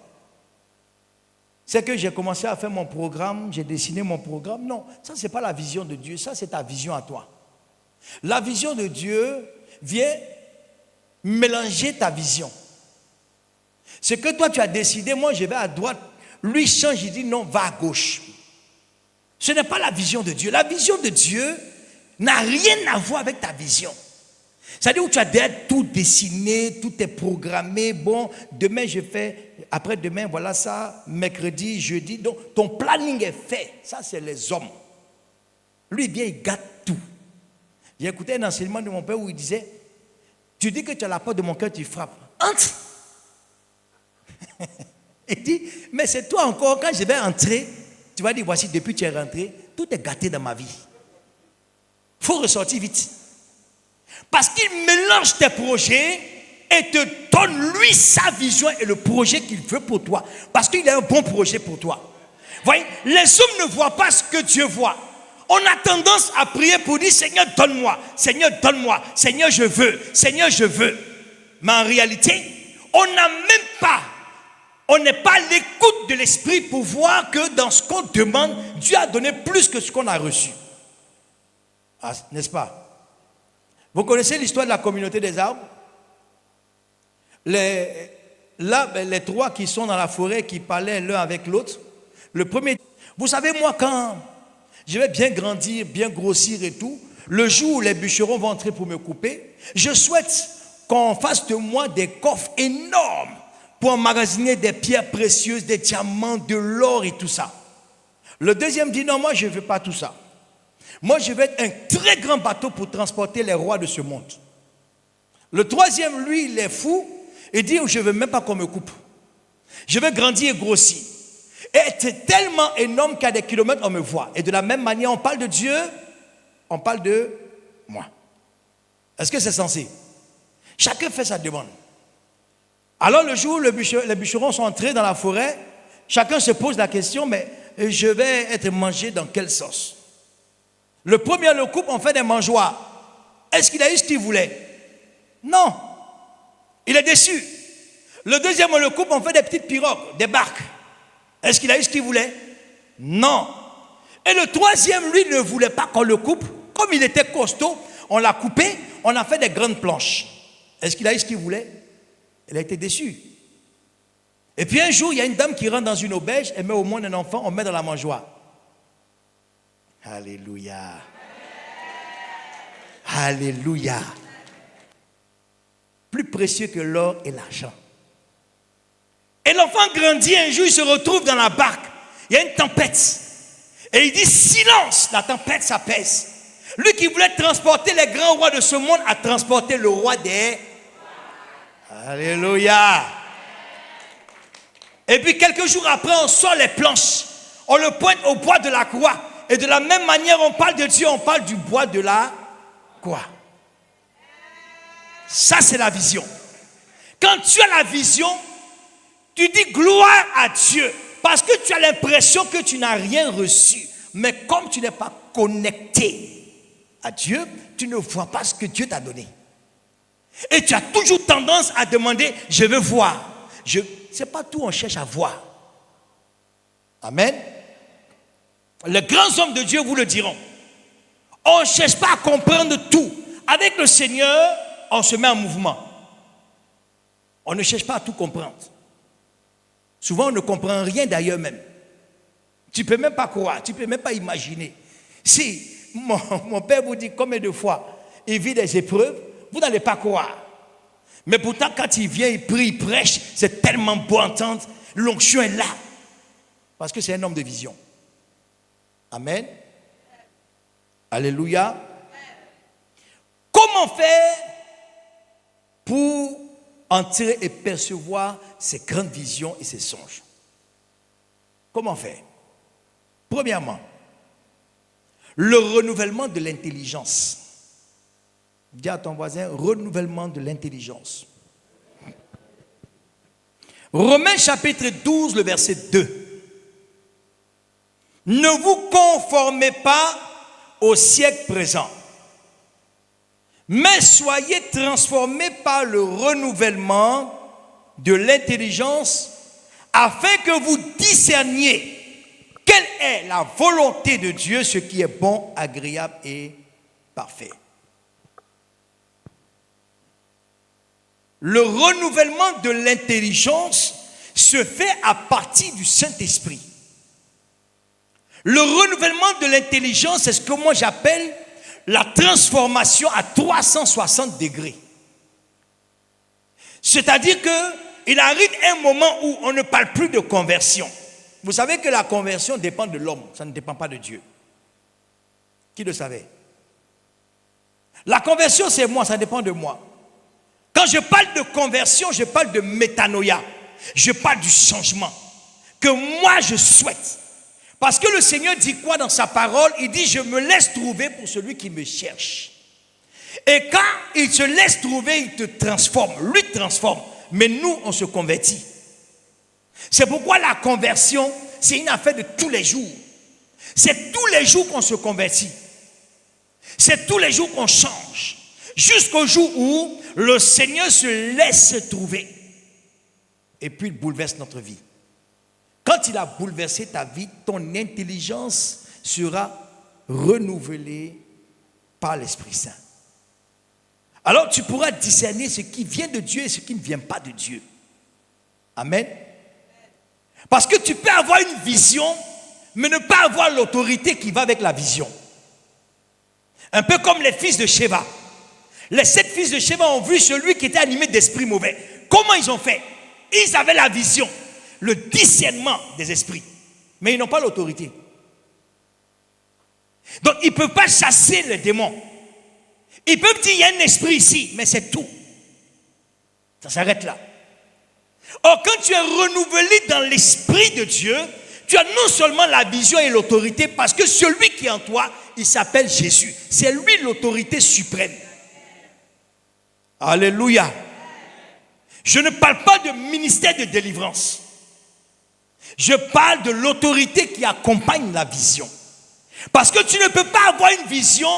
A: C'est que j'ai commencé à faire mon programme, j'ai dessiné mon programme. Non, ça c'est pas la vision de Dieu, ça c'est ta vision à toi. La vision de Dieu vient mélanger ta vision. Ce que toi tu as décidé, moi je vais à droite, lui change, il dit non, va à gauche. Ce n'est pas la vision de Dieu. La vision de Dieu n'a rien à voir avec ta vision. C'est-à-dire où tu as déjà tout dessiné, tout est programmé. Bon, demain je fais, après-demain, voilà ça, mercredi, jeudi. Donc ton planning est fait. Ça, c'est les hommes. Lui, il vient, il gâte tout. J'ai écouté un enseignement de mon père où il disait, tu dis que tu as la porte de mon cœur, tu frappes. Entre. Il dit, mais c'est toi encore, quand je vais entrer, tu vas dire, voici, depuis que tu es rentré, tout est gâté dans ma vie. Il faut ressortir vite. Parce qu'il mélange tes projets et te donne lui sa vision et le projet qu'il veut pour toi. Parce qu'il a un bon projet pour toi. Voyez, les hommes ne voient pas ce que Dieu voit. On a tendance à prier pour dire Seigneur donne-moi, Seigneur donne-moi, Seigneur je veux, Seigneur je veux. Mais en réalité, on n'est pas à l'écoute de l'esprit pour voir que dans ce qu'on demande, Dieu a donné plus que ce qu'on a reçu. Ah, n'est-ce pas? Vous connaissez l'histoire de la communauté des arbres? Les trois qui sont dans la forêt, qui parlaient l'un avec l'autre. Le premier, vous savez, moi, quand je vais bien grandir, bien grossir et tout, le jour où les bûcherons vont entrer pour me couper, je souhaite qu'on fasse de moi des coffres énormes pour emmagasiner des pierres précieuses, des diamants, de l'or et tout ça. Le deuxième dit non, moi je ne veux pas tout ça. Moi, je vais être un très grand bateau pour transporter les rois de ce monde. Le troisième, lui, il est fou. Il dit, je ne veux même pas qu'on me coupe. Je veux grandir et grossir. Et être tellement énorme qu'à des kilomètres, on me voit. Et de la même manière, on parle de Dieu, on parle de moi. Est-ce que c'est censé? Chacun fait sa demande. Alors, le jour où les bûcherons sont entrés dans la forêt, chacun se pose la question, mais je vais être mangé dans quelle sauce? Le premier le coupe, on fait des mangeoires. Est-ce qu'il a eu ce qu'il voulait? Non. Il est déçu. Le deuxième, on le coupe, on fait des petites pirogues, des barques. Est-ce qu'il a eu ce qu'il voulait? Non. Et le troisième, lui, ne voulait pas qu'on le coupe. Comme il était costaud, on l'a coupé, on a fait des grandes planches. Est-ce qu'il a eu ce qu'il voulait? Il a été déçu. Et puis un jour, il y a une dame qui rentre dans une auberge, elle met au monde un enfant, on met dans la mangeoire. Alléluia. Alléluia. Plus précieux que l'or et l'argent. Et l'enfant grandit, un jour il se retrouve dans la barque. Il y a une tempête. Et il dit silence, la tempête s'apaise. Lui qui voulait transporter les grands rois de ce monde a transporté le roi des... Alléluia. Et puis quelques jours après, on sort les planches. On le pointe au bois de la croix. Et de la même manière, on parle de Dieu, on parle du bois de la croix. Ça, c'est la vision. Quand tu as la vision, tu dis gloire à Dieu. Parce que tu as l'impression que tu n'as rien reçu. Mais comme tu n'es pas connecté à Dieu, tu ne vois pas ce que Dieu t'a donné. Et tu as toujours tendance à demander, je veux voir. Ce n'est pas tout, on cherche à voir. Amen. Les grands hommes de Dieu vous le diront. On ne cherche pas à comprendre tout. Avec le Seigneur, on se met en mouvement. On ne cherche pas à tout comprendre. Souvent, on ne comprend rien d'ailleurs même. Tu ne peux même pas croire, tu ne peux même pas imaginer. Si mon père vous dit combien de fois il vit des épreuves, vous n'allez pas croire. Mais pourtant, quand il vient, il prie, il prêche, c'est tellement beau entendre. L'onction est là. Parce que c'est un homme de vision. Amen. Alléluia. Comment faire pour entrer et percevoir ces grandes visions et ces songes? Comment faire? Premièrement, le renouvellement de l'intelligence. Dis à ton voisin, renouvellement de l'intelligence. Romains chapitre 12, le verset 2. Ne vous conformez pas au siècle présent, mais soyez transformés par le renouvellement de l'intelligence afin que vous discerniez quelle est la volonté de Dieu, ce qui est bon, agréable et parfait. Le renouvellement de l'intelligence se fait à partir du Saint-Esprit. Le renouvellement de l'intelligence, c'est ce que moi j'appelle la transformation à 360 degrés. C'est-à-dire qu'il arrive un moment où on ne parle plus de conversion. Vous savez que la conversion dépend de l'homme, ça ne dépend pas de Dieu. Qui le savait? La conversion, c'est moi, ça dépend de moi. Quand je parle de conversion, je parle de métanoïa. Je parle du changement que moi je souhaite. Parce que le Seigneur dit quoi dans sa parole? Il dit, je me laisse trouver pour celui qui me cherche. Et quand il se laisse trouver, il te transforme. Lui transforme. Mais nous, on se convertit. C'est pourquoi la conversion, c'est une affaire de tous les jours. C'est tous les jours qu'on se convertit. C'est tous les jours qu'on change. Jusqu'au jour où le Seigneur se laisse trouver. Et puis il bouleverse notre vie. Quand il a bouleversé ta vie, ton intelligence sera renouvelée par l'Esprit Saint. Alors tu pourras discerner ce qui vient de Dieu et ce qui ne vient pas de Dieu. Amen. Parce que tu peux avoir une vision, mais ne pas avoir l'autorité qui va avec la vision. Un peu comme les fils de Sheba. Les 7 fils de Sheba ont vu celui qui était animé d'esprits mauvais. Comment ils ont fait? Ils avaient la vision, le discernement des esprits, mais ils n'ont pas l'autorité. Donc ils ne peuvent pas chasser les démons. Ils peuvent dire il y a un esprit ici, mais c'est tout. Ça s'arrête là. Or quand tu es renouvelé dans l'esprit de Dieu, tu as non seulement la vision et l'autorité, parce que celui qui est en toi, il s'appelle Jésus. C'est lui l'autorité suprême. Alléluia. Je ne parle pas de ministère de délivrance. Je parle de l'autorité qui accompagne la vision. Parce que tu ne peux pas avoir une vision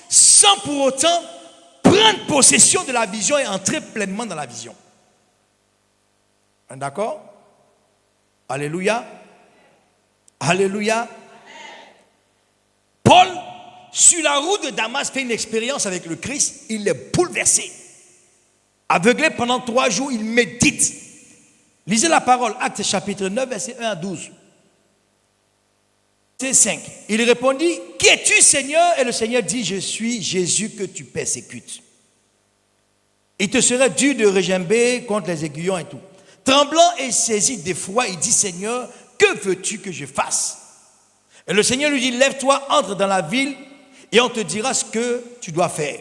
A: sans pour autant prendre possession de la vision et entrer pleinement dans la vision. D'accord? Alléluia. Alléluia. Paul, sur la route de Damas, fait une expérience avec le Christ. Il est bouleversé. Aveuglé pendant 3 jours, il médite. Lisez la parole, Actes chapitre 9, verset 1 à 12. Verset 5. Il répondit, qui es-tu, Seigneur? Et le Seigneur dit, je suis Jésus que tu persécutes. Il te serait dur de regimber contre les aiguillons et tout. Tremblant et saisi d'effroi, il dit, Seigneur, que veux-tu que je fasse? Et le Seigneur lui dit, lève-toi, entre dans la ville et on te dira ce que tu dois faire.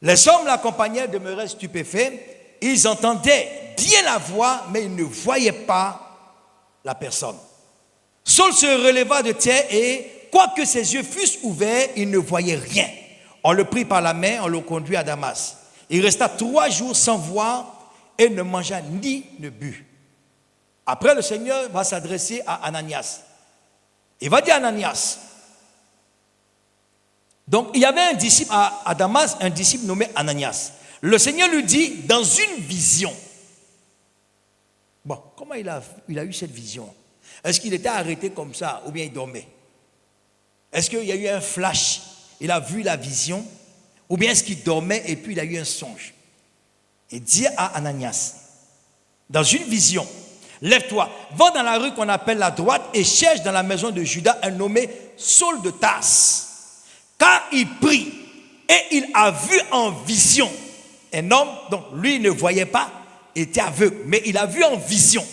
A: Les hommes l'accompagnaient, demeuraient stupéfaits. Ils entendaient bien la voix, mais ils ne voyaient pas la personne. Saul se releva de terre et, quoique ses yeux fussent ouverts, il ne voyait rien. On le prit par la main, on le conduit à Damas. Il resta 3 jours sans voir et ne mangea ni ne but. Après, le Seigneur va s'adresser à Ananias. Il va dire à Ananias. Donc, il y avait un disciple à Damas, un disciple nommé Ananias. Le Seigneur lui dit, dans une vision. Bon, comment il a eu cette vision? Est-ce qu'il était arrêté comme ça ou bien il dormait? Est-ce qu'il y a eu un flash? Il a vu la vision? Ou bien est-ce qu'il dormait et puis il a eu un songe? Il dit à Ananias, dans une vision, lève-toi, va dans la rue qu'on appelle la droite et cherche dans la maison de Judas un nommé Saul de Tarse. Car il prie et il a vu en vision un homme, donc lui il ne voyait pas, il était aveugle, mais il a vu en vision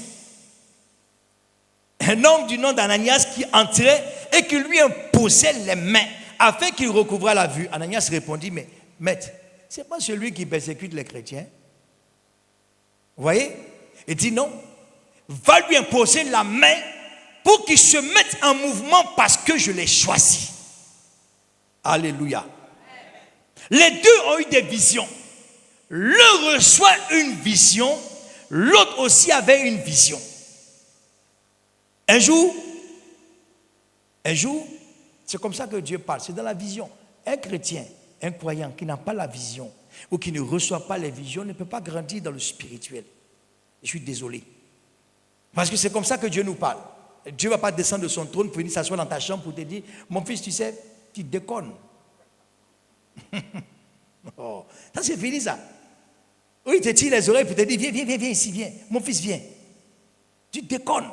A: un homme du nom d'Ananias qui entrait et qui lui imposait les mains afin qu'il recouvrât la vue. Ananias répondit, mais maître, ce n'est pas celui qui persécute les chrétiens. Vous voyez? Il dit non, va lui imposer la main pour qu'il se mette en mouvement parce que je l'ai choisi. Alléluia. Les deux ont eu des visions. L'un reçoit une vision, l'autre aussi avait une vision. Un jour, c'est comme ça que Dieu parle, c'est dans la vision. Un chrétien, un croyant qui n'a pas la vision ou qui ne reçoit pas les visions ne peut pas grandir dans le spirituel. Je suis désolé. Parce que c'est comme ça que Dieu nous parle. Dieu ne va pas descendre de son trône pour venir s'asseoir dans ta chambre pour te dire, mon fils, tu sais, tu déconnes. Oh, ça c'est fini ça. Oui, il te tire les oreilles pour te dire, viens ici, viens. Mon fils, viens. Tu déconnes.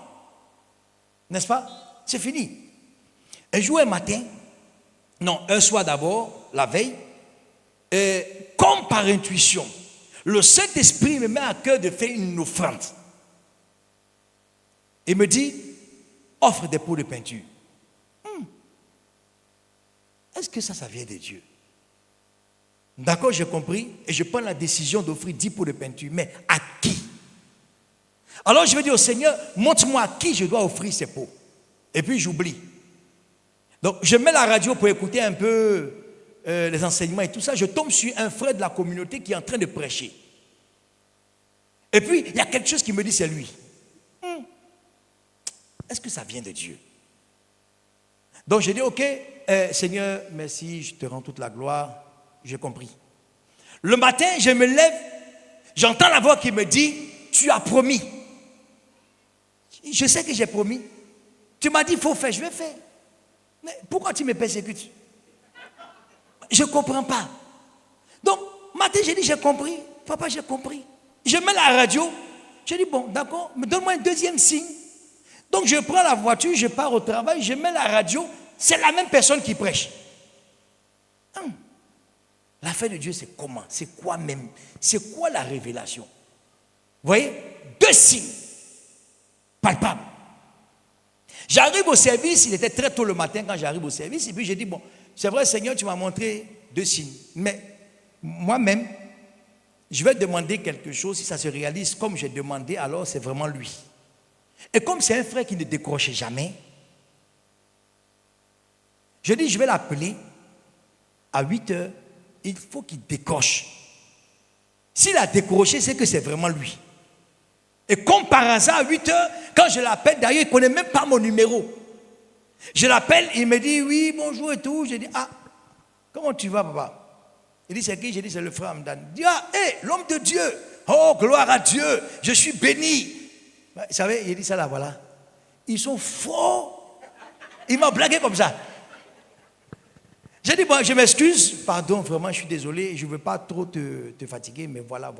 A: N'est-ce pas? C'est fini. Un jour, un soir d'abord, la veille, comme par intuition, le Saint-Esprit me met à cœur de faire une offrande. Il me dit, offre des pots de peinture. Est-ce que ça vient de Dieu? D'accord, j'ai compris. Et je prends la décision d'offrir 10 pots de peinture. Mais à qui? Alors je vais dire au Seigneur, montre-moi à qui je dois offrir ces pots. Et puis j'oublie. Donc je mets la radio pour écouter un peu les enseignements et tout ça. Je tombe sur un frère de la communauté qui est en train de prêcher. Et puis il y a quelque chose qui me dit, c'est lui. Est-ce que ça vient de Dieu? Donc j'ai dit, ok, Seigneur, merci, je te rends toute la gloire. J'ai compris. Le matin, je me lève, j'entends la voix qui me dit, tu as promis. Je sais que j'ai promis. Tu m'as dit, il faut faire, je vais faire. Mais pourquoi tu me persécutes? Je ne comprends pas. Donc, matin, j'ai dit, j'ai compris. Papa, j'ai compris. Je mets la radio. Je dis, bon, d'accord, mais donne-moi un deuxième signe. Donc, je prends la voiture, je pars au travail, je mets la radio. C'est la même personne qui prêche. L'affaire de Dieu, c'est comment? C'est quoi même? C'est quoi la révélation? Vous voyez? 2 signes palpables. J'arrive au service, il était très tôt le matin quand j'arrive au service, et puis j'ai dit, bon, c'est vrai Seigneur, tu m'as montré 2 signes, mais moi-même, je vais demander quelque chose, si ça se réalise comme j'ai demandé, alors c'est vraiment lui. Et comme c'est un frère qui ne décroche jamais, je dis, je vais l'appeler à 8 heures, il faut qu'il décroche. S'il a décroché, c'est que c'est vraiment lui. Et comme par hasard, à 8 heures, quand je l'appelle, d'ailleurs, il ne connaît même pas mon numéro. Je l'appelle, il me dit, oui, bonjour et tout. Je dis, ah, comment tu vas, papa? Il dit, c'est qui? Je dis, c'est le frère Amdan. Il dit, ah, hé, l'homme de Dieu. Oh, gloire à Dieu, je suis béni. Vous savez, il dit ça là, voilà. Ils sont forts. Il m'a blagué comme ça. J'ai dit, bon, je m'excuse, pardon, vraiment, je suis désolé, je ne veux pas trop te fatiguer, mais voilà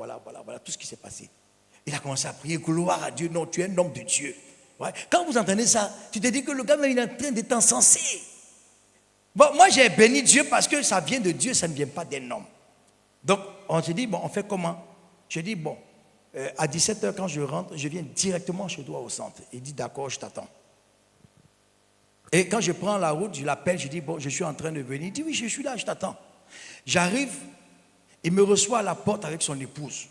A: tout ce qui s'est passé. Il a commencé à prier, gloire à Dieu, non, tu es un homme de Dieu. Ouais. Quand vous entendez ça, tu te dis que le gars, il est en train d'être insensé. Bon, moi, j'ai béni Dieu parce que ça vient de Dieu, ça ne vient pas d'un homme. Donc, on se dit, bon, on fait comment? Je dis, bon, à 17h, quand je rentre, je viens directement chez toi au centre. Il dit, d'accord, je t'attends. Et quand je prends la route, je l'appelle, je dis, bon, je suis en train de venir. Il dit, oui, je suis là, je t'attends. J'arrive, il me reçoit à la porte avec son épouse.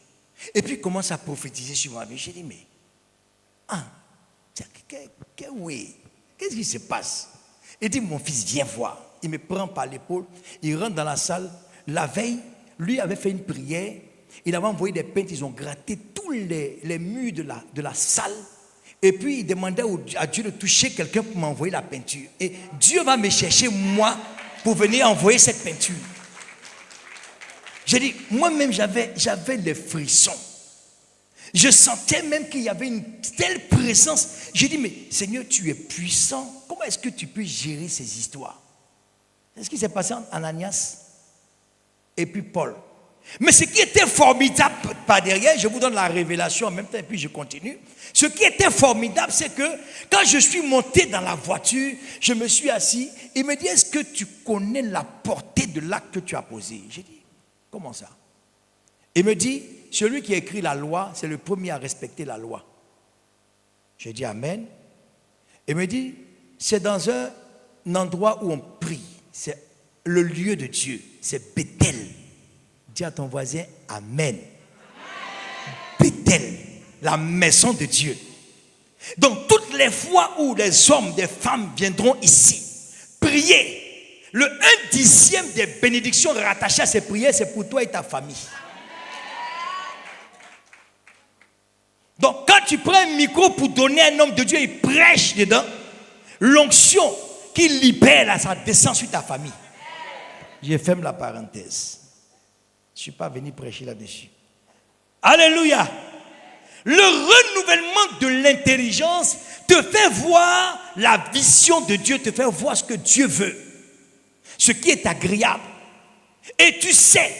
A: Et puis, il commence à prophétiser sur ma vie. J'ai dit, mais, oui, qu'est-ce qui se passe? Il dit, mon fils, viens voir. Il me prend par l'épaule, il rentre dans la salle. La veille, lui avait fait une prière. Il avait envoyé des peintres, ils ont gratté tous les murs de la salle. Et puis, il demandait à Dieu de toucher quelqu'un pour m'envoyer la peinture. Et Dieu va me chercher, moi, pour venir envoyer cette peinture. J'ai dit, moi-même, j'avais les frissons. Je sentais même qu'il y avait une telle présence. J'ai dit, mais Seigneur, tu es puissant. Comment est-ce que tu peux gérer ces histoires? C'est ce qui s'est passé en Ananias et puis Paul. Mais ce qui était formidable par derrière, je vous donne la révélation en même temps et puis je continue. Ce qui était formidable, c'est que quand je suis monté dans la voiture, je me suis assis. Il me dit, est-ce que tu connais la portée de l'acte que tu as posé? J'ai dit, comment ça? Il me dit, celui qui a écrit la loi, c'est le premier à respecter la loi. J'ai dit amen. Il me dit, c'est dans un endroit où on prie. C'est le lieu de Dieu. C'est Bethel. Dis à ton voisin, amen. Bethel, la maison de Dieu. Donc toutes les fois où les hommes, des femmes viendront ici, prier, le 1/10 des bénédictions rattachées à ces prières, c'est pour toi et ta famille. Donc, quand tu prends un micro pour donner à un homme de Dieu, il prêche dedans, l'onction qu'il libère, là, ça descend sur ta famille. Je ferme la parenthèse. Je ne suis pas venu prêcher là-dessus. Alléluia. Le renouvellement de l'intelligence te fait voir la vision de Dieu, te fait voir ce que Dieu veut, ce qui est agréable. Et tu sais,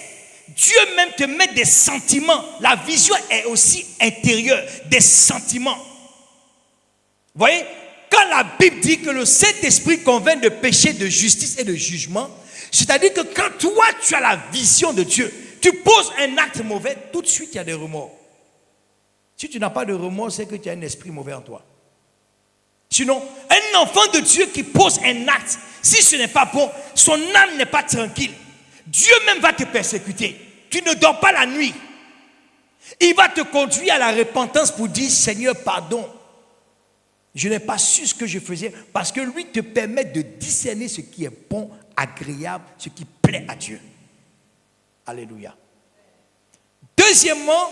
A: Dieu même te met des sentiments. La vision est aussi intérieure, des sentiments. Vous voyez, quand la Bible dit que le Saint-Esprit convainc de péché, de justice et de jugement, c'est-à-dire que quand toi tu as la vision de Dieu, tu poses un acte mauvais, tout de suite il y a des remords. Si tu n'as pas de remords, c'est que tu as un esprit mauvais en toi. Sinon, un enfant de Dieu qui pose un acte, si ce n'est pas bon, son âme n'est pas tranquille. Dieu même va te persécuter. Tu ne dors pas la nuit. Il va te conduire à la repentance pour dire, Seigneur, pardon. Je n'ai pas su ce que je faisais, parce que lui te permet de discerner ce qui est bon, agréable, ce qui plaît à Dieu. Alléluia. Deuxièmement,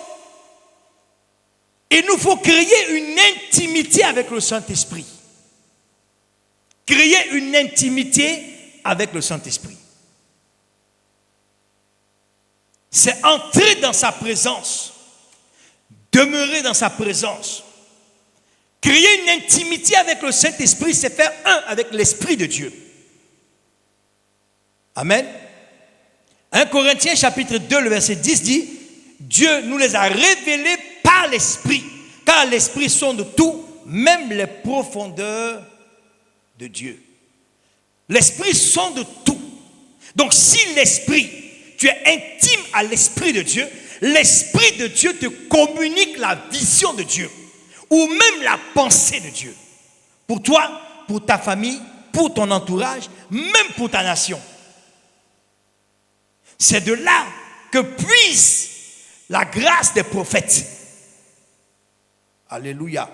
A: il nous faut créer une intimité avec le Saint-Esprit. Créer une intimité avec le Saint-Esprit. C'est entrer dans sa présence, demeurer dans sa présence. Créer une intimité avec le Saint-Esprit, c'est faire un avec l'Esprit de Dieu. Amen. 1 Corinthiens chapitre 2, le verset 10 dit, Dieu nous les a révélés par l'Esprit, car l'Esprit sonde tout, même les profondeurs de Dieu. L'Esprit sonde tout. Donc si l'Esprit, tu es intime à l'Esprit de Dieu, l'Esprit de Dieu te communique la vision de Dieu, ou même la pensée de Dieu. Pour toi, pour ta famille, pour ton entourage, même pour ta nation. C'est de là que puise la grâce des prophètes. Alléluia.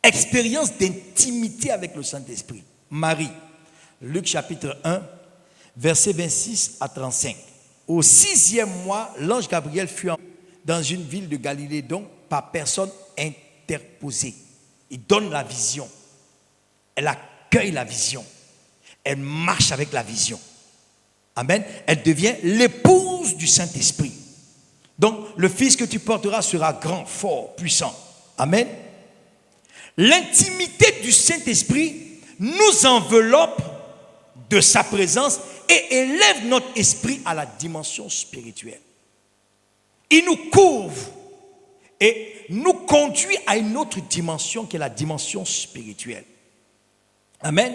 A: Expérience d'intimité avec le Saint-Esprit. Marie, Luc chapitre 1, versets 26 à 35. Au 6e mois, l'ange Gabriel fut dans une ville de Galilée, donc par personne interposée. Il donne la vision. Elle accueille la vision. Elle marche avec la vision. Amen. Elle devient l'épouse du Saint-Esprit. Donc, le fils que tu porteras sera grand, fort, puissant. Amen. L'intimité du Saint-Esprit nous enveloppe de sa présence et élève notre esprit à la dimension spirituelle. Il nous couvre et nous conduit à une autre dimension qui est la dimension spirituelle. Amen.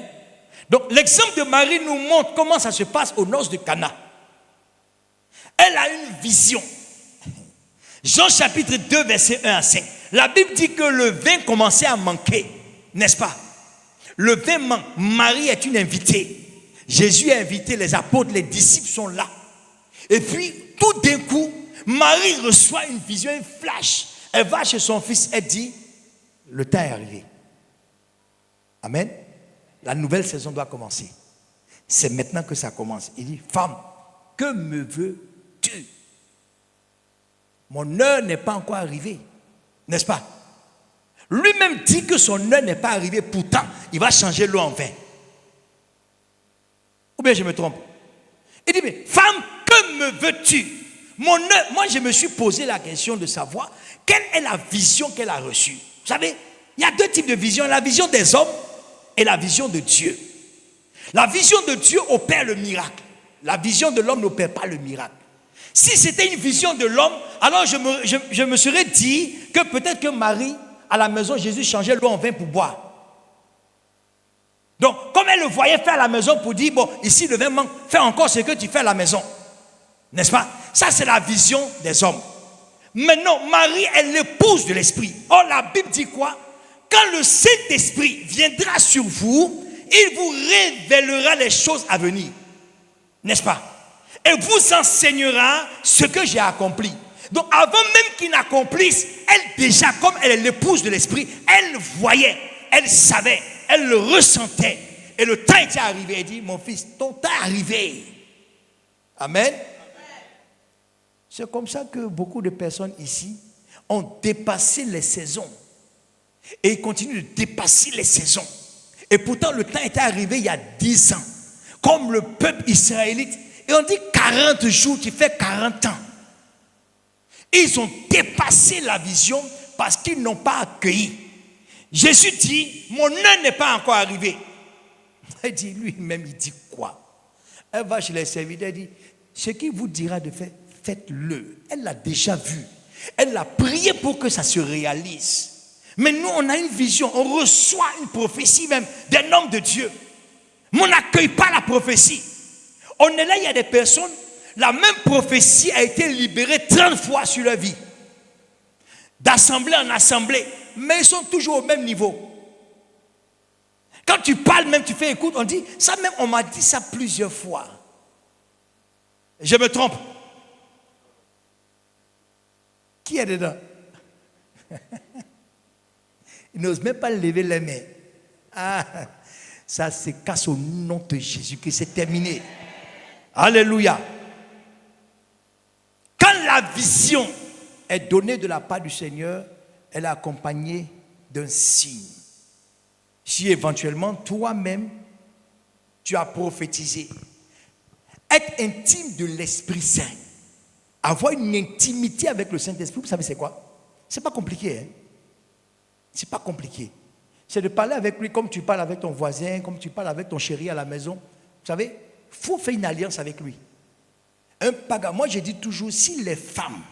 A: Donc l'exemple de Marie nous montre comment ça se passe aux noces de Cana. Elle a une vision. Jean chapitre 2 verset 1 à 5. La Bible dit que le vin commençait à manquer, n'est-ce pas? Le vin manque. Marie est une invitée. Jésus est invité, les apôtres, les disciples sont là. Et puis, tout d'un coup, Marie reçoit une vision, un flash. Elle va chez son fils, elle dit, le temps est arrivé. Amen. La nouvelle saison doit commencer. C'est maintenant que ça commence. Il dit, femme, que me veux-tu? Mon heure n'est pas encore arrivée. N'est-ce pas? Lui-même dit que son heure n'est pas arrivée. Pourtant, il va changer l'eau en vin. Ou bien je me trompe? Il dit, mais femme, que me veux-tu? Mon heure, moi je me suis posé la question de savoir quelle est la vision qu'elle a reçue. Vous savez, il y a deux types de visions. La vision des hommes et la vision de Dieu. La vision de Dieu opère le miracle. La vision de l'homme n'opère pas le miracle. Si c'était une vision de l'homme, alors je me serais dit que peut-être que Marie, à la maison, Jésus changeait l'eau en vin pour boire. Donc, comme elle le voyait faire à la maison pour dire, bon, ici le vin manque, fais encore ce que tu fais à la maison. N'est-ce pas? Ça, c'est la vision des hommes. Maintenant, Marie est l'épouse de l'Esprit. Or, la Bible dit quoi? Quand le Saint-Esprit viendra sur vous, il vous révélera les choses à venir. N'est-ce pas? Et vous enseignera ce que j'ai accompli. Donc, avant même qu'il n'accomplisse, elle déjà, comme elle est l'épouse de l'Esprit, elle voyait, elle savait, elle le ressentait. Et le temps était arrivé. Elle dit, mon fils, ton temps est arrivé. Amen. C'est comme ça que beaucoup de personnes ici ont dépassé les saisons. Et ils continuent de dépasser les saisons. Et pourtant, le temps était arrivé il y a 10 ans. Comme le peuple israélite. Et on dit 40 jours, tu fais 40 ans. Ils ont dépassé la vision parce qu'ils n'ont pas accueilli. Jésus dit, mon heure n'est pas encore arrivée. Elle dit, lui-même, il dit quoi? Elle va chez les serviteurs, elle dit, ce qu'il vous dira de faire, faites-le. Elle l'a déjà vu. Elle a prié pour que ça se réalise. Mais nous, on a une vision, on reçoit une prophétie même d'un homme de Dieu. Mais on n'accueille pas la prophétie. On est là, il y a des personnes, la même prophétie a été libérée 30 fois sur leur vie. D'assemblée en assemblée. Mais ils sont toujours au même niveau. Quand tu parles même, tu fais écoute, on dit, ça même, on m'a dit ça plusieurs fois. Je me trompe. Qui est dedans? Ils n'osent même pas lever les mains. Ah, ça se casse au nom de Jésus, que c'est terminé. Alléluia. Quand la vision est donnée de la part du Seigneur, elle est accompagnée d'un signe. Si éventuellement toi-même, tu as prophétisé, être intime de l'Esprit Saint, avoir une intimité avec le Saint-Esprit, vous savez c'est quoi? C'est pas compliqué, hein? C'est pas compliqué. C'est de parler avec lui comme tu parles avec ton voisin, comme tu parles avec ton chéri à la maison. Vous savez, il faut faire une alliance avec lui. Un paga, moi je dis toujours, si les femmes,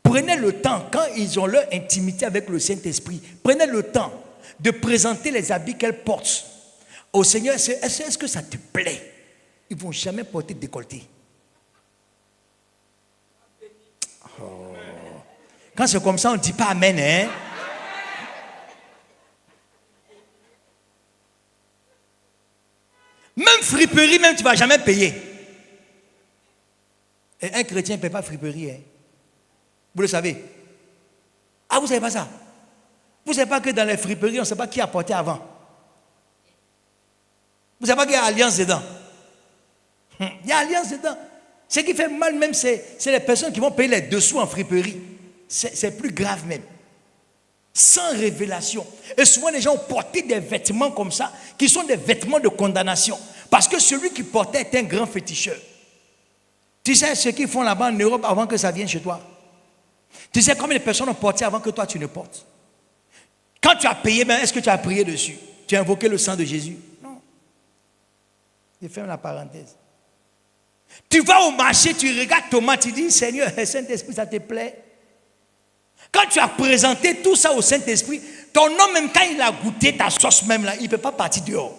A: prenez le temps, quand ils ont leur intimité avec le Saint-Esprit, prenez le temps de présenter les habits qu'elles portent au Seigneur. Est-ce que ça te plaît? Ils ne vont jamais porter décolleté. Oh. Quand c'est comme ça, on ne dit pas amen, hein? Même friperie, même tu ne vas jamais payer. Et un chrétien ne paie pas friperie, hein? Vous le savez? Ah, vous ne savez pas ça? Vous ne savez pas que dans les friperies, on ne sait pas qui a porté avant? Vous ne savez pas qu'il y a alliance dedans? Il y a alliance dedans. Ce qui fait mal même, c'est les personnes qui vont payer les dessous en friperie. C'est plus grave même. Sans révélation. Et souvent, les gens ont porté des vêtements comme ça, qui sont des vêtements de condamnation. Parce que celui qui portait est un grand féticheur. Tu sais ce qu'ils font là-bas en Europe avant que ça vienne chez toi? Tu sais combien de personnes ont porté avant que toi tu ne portes? Quand tu as payé, ben, est-ce que tu as prié dessus? Tu as invoqué le sang de Jésus? Non. Je ferme la parenthèse. Tu vas au marché, tu regardes tomate, tu dis, Seigneur, Saint-Esprit, ça te plaît? Quand tu as présenté tout ça au Saint-Esprit, ton homme, même quand il a goûté ta sauce même là, il ne peut pas partir dehors.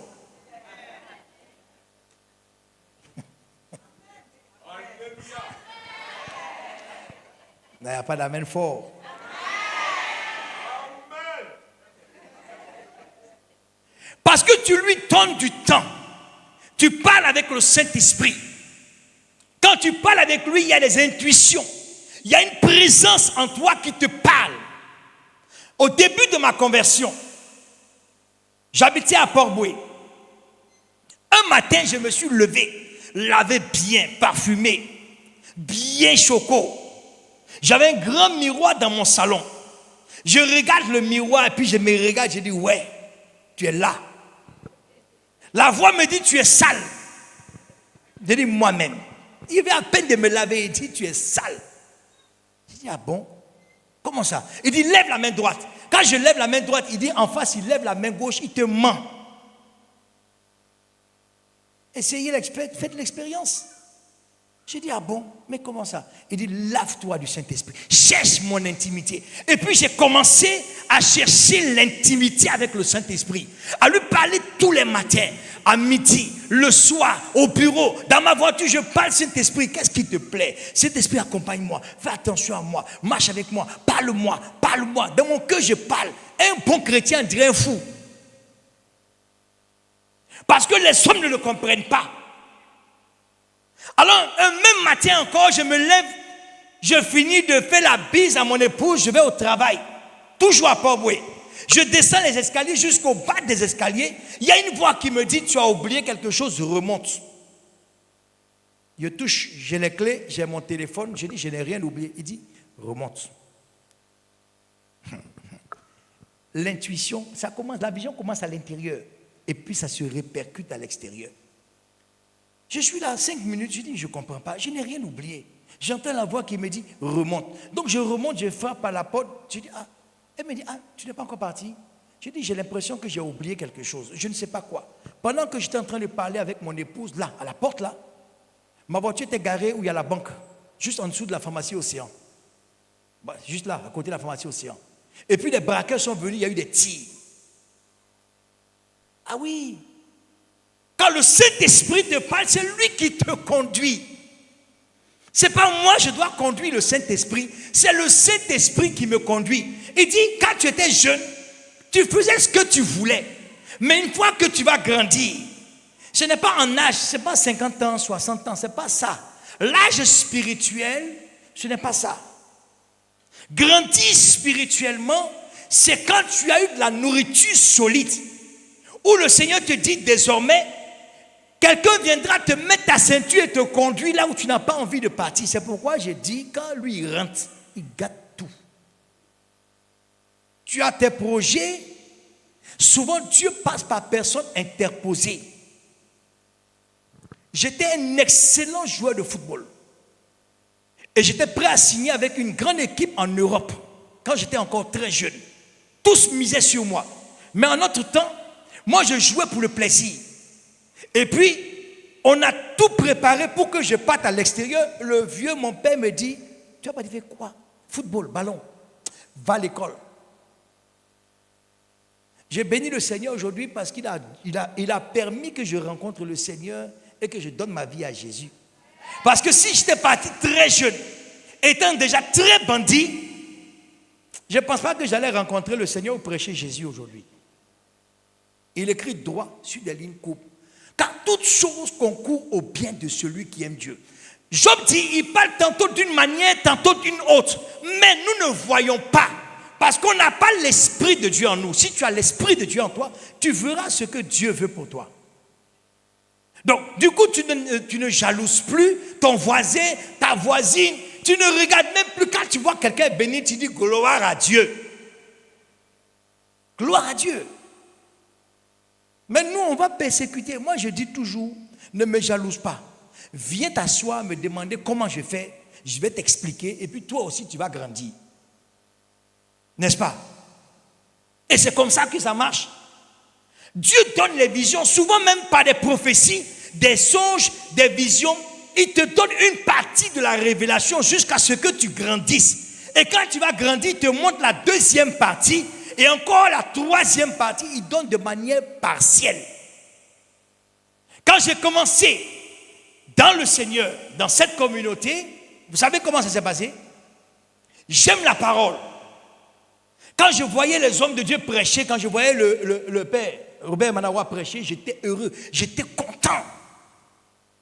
A: Il n'y a pas d'amen fort. Parce que tu lui donnes du temps. Tu parles avec le Saint-Esprit. Quand tu parles avec lui, il y a des intuitions. Il y a une présence en toi qui te parle. Au début de ma conversion, j'habitais à Port-Boué. Un matin, je me suis levé, lavé bien, parfumé, bien choco. J'avais un grand miroir dans mon salon. Je regarde le miroir et puis je me regarde, je dis, ouais, tu es là. La voix me dit, tu es sale. Je dis, moi-même. Il vient à peine de me laver, il dit, tu es sale. Je dis, ah bon? Comment ça? Il dit, lève la main droite. Quand je lève la main droite, il dit, en face, il lève la main gauche, il te ment. Essayez faites l'expérience. J'ai dit, ah bon, mais comment ça? Il dit, lave-toi du Saint-Esprit, cherche mon intimité. Et puis j'ai commencé à chercher l'intimité avec le Saint-Esprit, à lui parler tous les matins, à midi, le soir, au bureau, dans ma voiture, je parle Saint-Esprit, qu'est-ce qui te plaît? Saint-Esprit, accompagne-moi, fais attention à moi, marche avec moi, parle-moi, parle-moi. Dans mon cœur, je parle. Un bon chrétien dirait un fou. Parce que les hommes ne le comprennent pas. Alors, un même matin encore, je me lève, je finis de faire la bise à mon épouse, je vais au travail, toujours à Port-Boué. Je descends les escaliers jusqu'au bas des escaliers. Il y a une voix qui me dit, tu as oublié quelque chose, remonte. Je touche, j'ai les clés, j'ai mon téléphone, je dis, je n'ai rien oublié. Il dit, remonte. L'intuition, ça commence, la vision commence à l'intérieur et puis ça se répercute à l'extérieur. Je suis là 5 minutes, je dis, je ne comprends pas, je n'ai rien oublié. J'entends la voix qui me dit, remonte. Donc je remonte, je frappe à la porte, je dis, ah, elle me dit, ah, tu n'es pas encore parti? Je dis, j'ai l'impression que j'ai oublié quelque chose, je ne sais pas quoi. Pendant que j'étais en train de parler avec mon épouse, là, à la porte, là, ma voiture était garée où il y a la banque, juste en dessous de la pharmacie Océan. Bah, juste là, à côté de la pharmacie Océan. Et puis les braqueurs sont venus, il y a eu des tirs. Ah oui! Quand le Saint-Esprit te parle, c'est lui qui te conduit. Ce n'est pas moi, je dois conduire le Saint-Esprit. C'est le Saint-Esprit qui me conduit. Il dit, quand tu étais jeune, tu faisais ce que tu voulais. Mais une fois que tu vas grandir, ce n'est pas en âge, ce n'est pas 50 ans, 60 ans, ce n'est pas ça. L'âge spirituel, ce n'est pas ça. Grandir spirituellement, c'est quand tu as eu de la nourriture solide. Où le Seigneur te dit désormais, quelqu'un viendra te mettre ta ceinture et te conduire là où tu n'as pas envie de partir. C'est pourquoi j'ai dit, quand lui il rentre, il gâte tout. Tu as tes projets, souvent Dieu passe par personne interposée. J'étais un excellent joueur de football. Et j'étais prêt à signer avec une grande équipe en Europe, quand j'étais encore très jeune. Tous misaient sur moi. Mais en notre temps, moi je jouais pour le plaisir. Et puis, on a tout préparé pour que je parte à l'extérieur. Le vieux, mon père me dit, tu vas pas dire quoi? Football, ballon, va à l'école. J'ai béni le Seigneur aujourd'hui parce qu'il a permis que je rencontre le Seigneur et que je donne ma vie à Jésus. Parce que si j'étais parti très jeune, étant déjà très bandit, je ne pense pas que j'allais rencontrer le Seigneur ou prêcher Jésus aujourd'hui. Il écrit droit sur des lignes courtes. Car toute chose concourt au bien de celui qui aime Dieu. Job dit, il parle tantôt d'une manière, tantôt d'une autre. Mais nous ne voyons pas. Parce qu'on n'a pas l'Esprit de Dieu en nous. Si tu as l'Esprit de Dieu en toi, tu verras ce que Dieu veut pour toi. Donc, du coup, tu ne jalouses plus ton voisin, ta voisine. Tu ne regardes même plus quand tu vois quelqu'un béni, tu dis gloire à Dieu. Gloire à Dieu. Mais nous, on va persécuter. Moi, je dis toujours, ne me jalouse pas. Viens t'asseoir, me demander comment je fais. Je vais t'expliquer. Et puis toi aussi, tu vas grandir. N'est-ce pas? Et c'est comme ça que ça marche. Dieu donne les visions, souvent même par des prophéties, des songes, des visions. il te donne une partie de la révélation jusqu'à ce que tu grandisses. Et quand tu vas grandir, il te montre la deuxième partie et encore la troisième partie, il donne de manière partielle. Quand j'ai commencé dans le Seigneur, dans cette communauté, vous savez comment ça s'est passé? J'aime la parole. Quand je voyais les hommes de Dieu prêcher, quand je voyais le père Robert Manawa prêcher, j'étais heureux, j'étais content,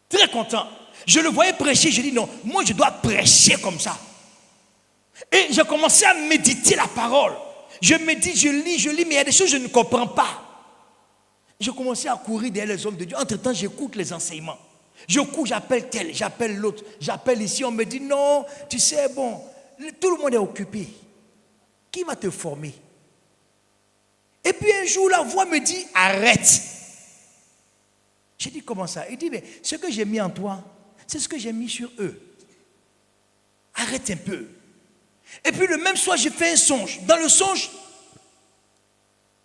A: très content. Je le voyais prêcher, je dis non, moi je dois prêcher comme ça. Et j'ai commencé à méditer la parole. Je médite, je lis, mais il y a des choses que je ne comprends pas. J'ai commencé à courir derrière les hommes de Dieu. Entre-temps, j'écoute les enseignements. Je cours, j'appelle tel, j'appelle l'autre, j'appelle ici. On me dit non, tu sais, bon, tout le monde est occupé. Qui va te former? Et puis un jour, la voix me dit, arrête. J'ai dit, comment ça? Il dit, mais ce que j'ai mis en toi, c'est ce que j'ai mis sur eux. Arrête un peu. Et puis le même soir, j'ai fait un songe. Dans le songe,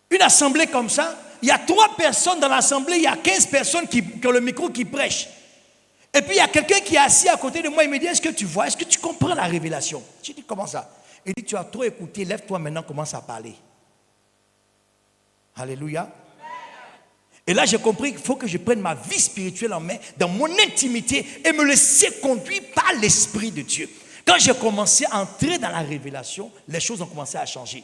A: une assemblée comme ça, il y a 3 personnes dans l'assemblée, il y a 15 personnes qui ont le micro qui prêchent. Et puis il y a quelqu'un qui est assis à côté de moi, il me dit, est-ce que tu vois, est-ce que tu comprends la révélation? J'ai dit, comment ça? Il dit, tu as trop écouté, lève-toi maintenant, commence à parler. Alléluia. Et là, j'ai compris qu'il faut que je prenne ma vie spirituelle en main, dans mon intimité, et me laisser conduire par l'Esprit de Dieu. Quand j'ai commencé à entrer dans la révélation, les choses ont commencé à changer.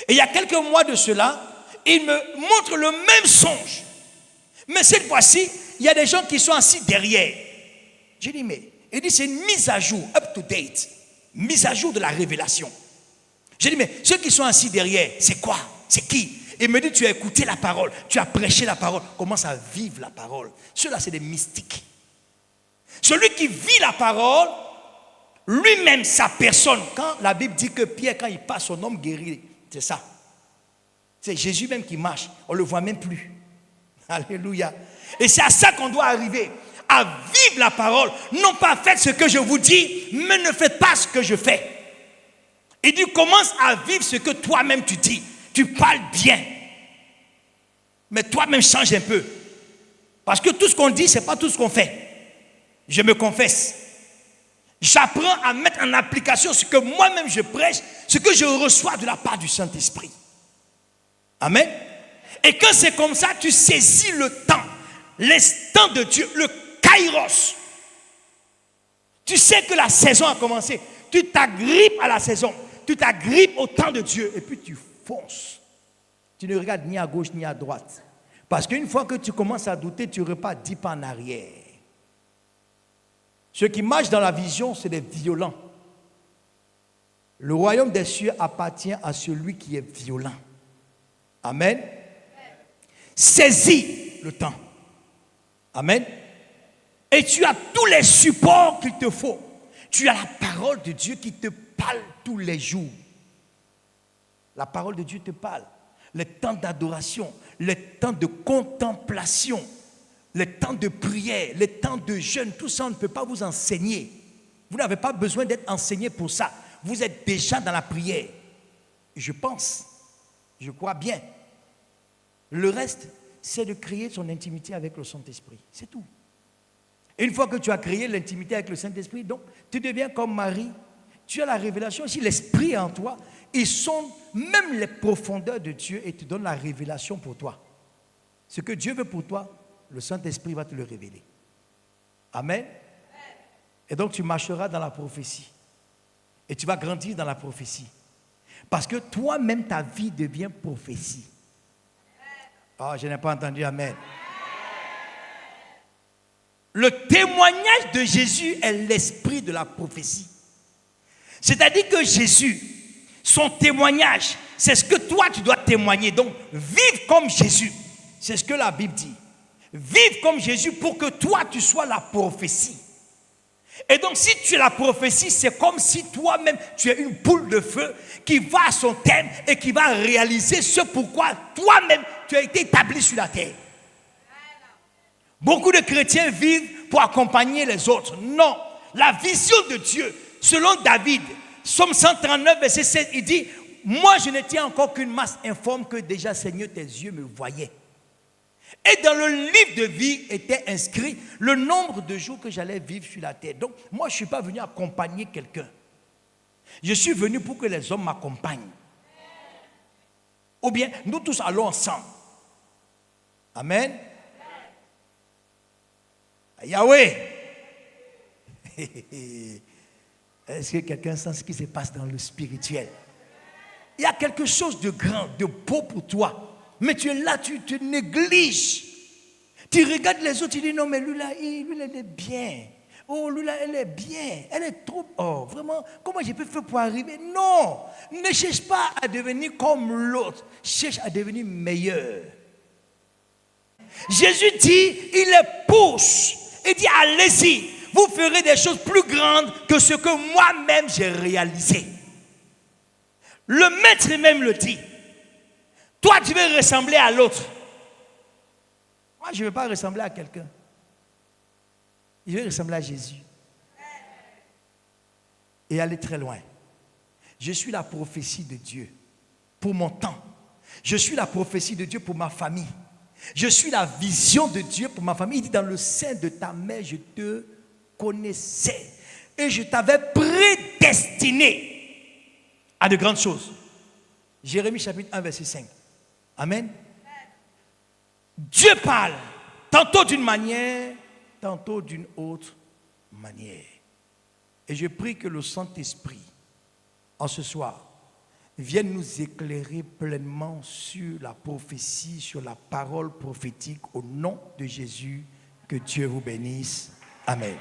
A: Et il y a quelques mois de cela, il me montre le même songe. Mais cette fois-ci, il y a des gens qui sont assis derrière. J'ai dit, mais, il dit, c'est une mise à jour, up to date. Mise à jour de la révélation. J'ai dit, mais ceux qui sont assis derrière, c'est quoi? C'est qui? Il me dit, tu as écouté la parole, tu as prêché la parole, commence à vivre la parole. Ceux-là, c'est des mystiques. Celui qui vit la parole, lui-même, sa personne. Quand la Bible dit que Pierre, quand il passe, son homme guéri, c'est ça. C'est Jésus même qui marche, on ne le voit même plus. Alléluia. Et c'est à ça qu'on doit arriver, à vivre la parole. Non pas faites ce que je vous dis, mais ne faites pas ce que je fais. Et tu commences à vivre ce que toi-même tu dis. Tu parles bien. Mais toi-même change un peu. Parce que tout ce qu'on dit, ce n'est pas tout ce qu'on fait. Je me confesse. J'apprends à mettre en application ce que moi-même je prêche, ce que je reçois de la part du Saint-Esprit. Amen. Et quand c'est comme ça, tu saisis le temps, l'instant de Dieu, le kairos. Tu sais que la saison a commencé. Tu t'agrippes à la saison. Tu t'agrippes au temps de Dieu. Et puis tu fonces. Tu ne regardes ni à gauche ni à droite. Parce qu'une fois que tu commences à douter, tu repars 10 pas en arrière. Ceux qui marchent dans la vision, c'est des violents. Le royaume des cieux appartient à celui qui est violent. Amen. Saisis le temps. Amen. Et tu as tous les supports qu'il te faut. Tu as la parole de Dieu qui te parle tous les jours. La parole de Dieu te parle. Les temps d'adoration, les temps de contemplation, les temps de prière, les temps de jeûne, tout ça, on ne peut pas vous enseigner. Vous n'avez pas besoin d'être enseigné pour ça. Vous êtes déjà dans la prière. Je pense, je crois bien. Le reste, c'est de créer son intimité avec le Saint-Esprit. C'est tout. Et une fois que tu as créé l'intimité avec le Saint-Esprit, donc, tu deviens comme Marie. Tu as la révélation. Si l'Esprit est en toi, ils sont même les profondeurs de Dieu et te donnent la révélation pour toi. Ce que Dieu veut pour toi, le Saint-Esprit va te le révéler. Amen. Et donc tu marcheras dans la prophétie. Et tu vas grandir dans la prophétie. Parce que toi-même, ta vie devient prophétie. Oh, je n'ai pas entendu amen. Le témoignage de Jésus est l'esprit de la prophétie. C'est-à-dire que Jésus, son témoignage, c'est ce que toi tu dois témoigner. Donc, vive comme Jésus. C'est ce que la Bible dit. Vive comme Jésus pour que toi tu sois la prophétie. Et donc si tu es la prophétie, c'est comme si toi-même tu es une boule de feu qui va à son terme et qui va réaliser ce pourquoi toi-même tu as été établi sur la terre. Beaucoup de chrétiens vivent pour accompagner les autres. Non, la vision de Dieu, selon David, Psaume 139, verset 7, il dit, moi je n'étais encore qu'une masse informe que déjà Seigneur tes yeux me voyaient. Et dans le livre de vie était inscrit le nombre de jours que j'allais vivre sur la terre. Donc, moi, je ne suis pas venu accompagner quelqu'un. Je suis venu pour que les hommes m'accompagnent. Ou bien, nous tous allons ensemble. Amen. Yahweh. Est-ce que quelqu'un sent ce qui se passe dans le spirituel? Il y a quelque chose de grand, de beau pour toi. Mais tu es là, tu te négliges. Tu regardes les autres, tu dis non, mais lui là, elle est bien. Oh, lui là, elle est bien. Elle est trop. Oh, vraiment, comment j'ai pu faire pour arriver? Non, ne cherche pas à devenir comme l'autre. Cherche à devenir meilleur. Jésus dit, il les pousse. Il dit, allez-y, vous ferez des choses plus grandes que ce que moi-même j'ai réalisé. Le maître même le dit. Toi, tu veux ressembler à l'autre. Moi, je ne veux pas ressembler à quelqu'un. Je veux ressembler à Jésus. Et aller très loin. Je suis la prophétie de Dieu pour mon temps. Je suis la prophétie de Dieu pour ma famille. Je suis la vision de Dieu pour ma famille. Il dit, dans le sein de ta mère, je te connaissais. Et je t'avais prédestiné à de grandes choses. Jérémie chapitre 1, verset 5. Amen. Dieu parle, tantôt d'une manière, tantôt d'une autre manière. Et je prie que le Saint-Esprit, en ce soir, vienne nous éclairer pleinement sur la prophétie, sur la parole prophétique au nom de Jésus. Que Dieu vous bénisse. Amen.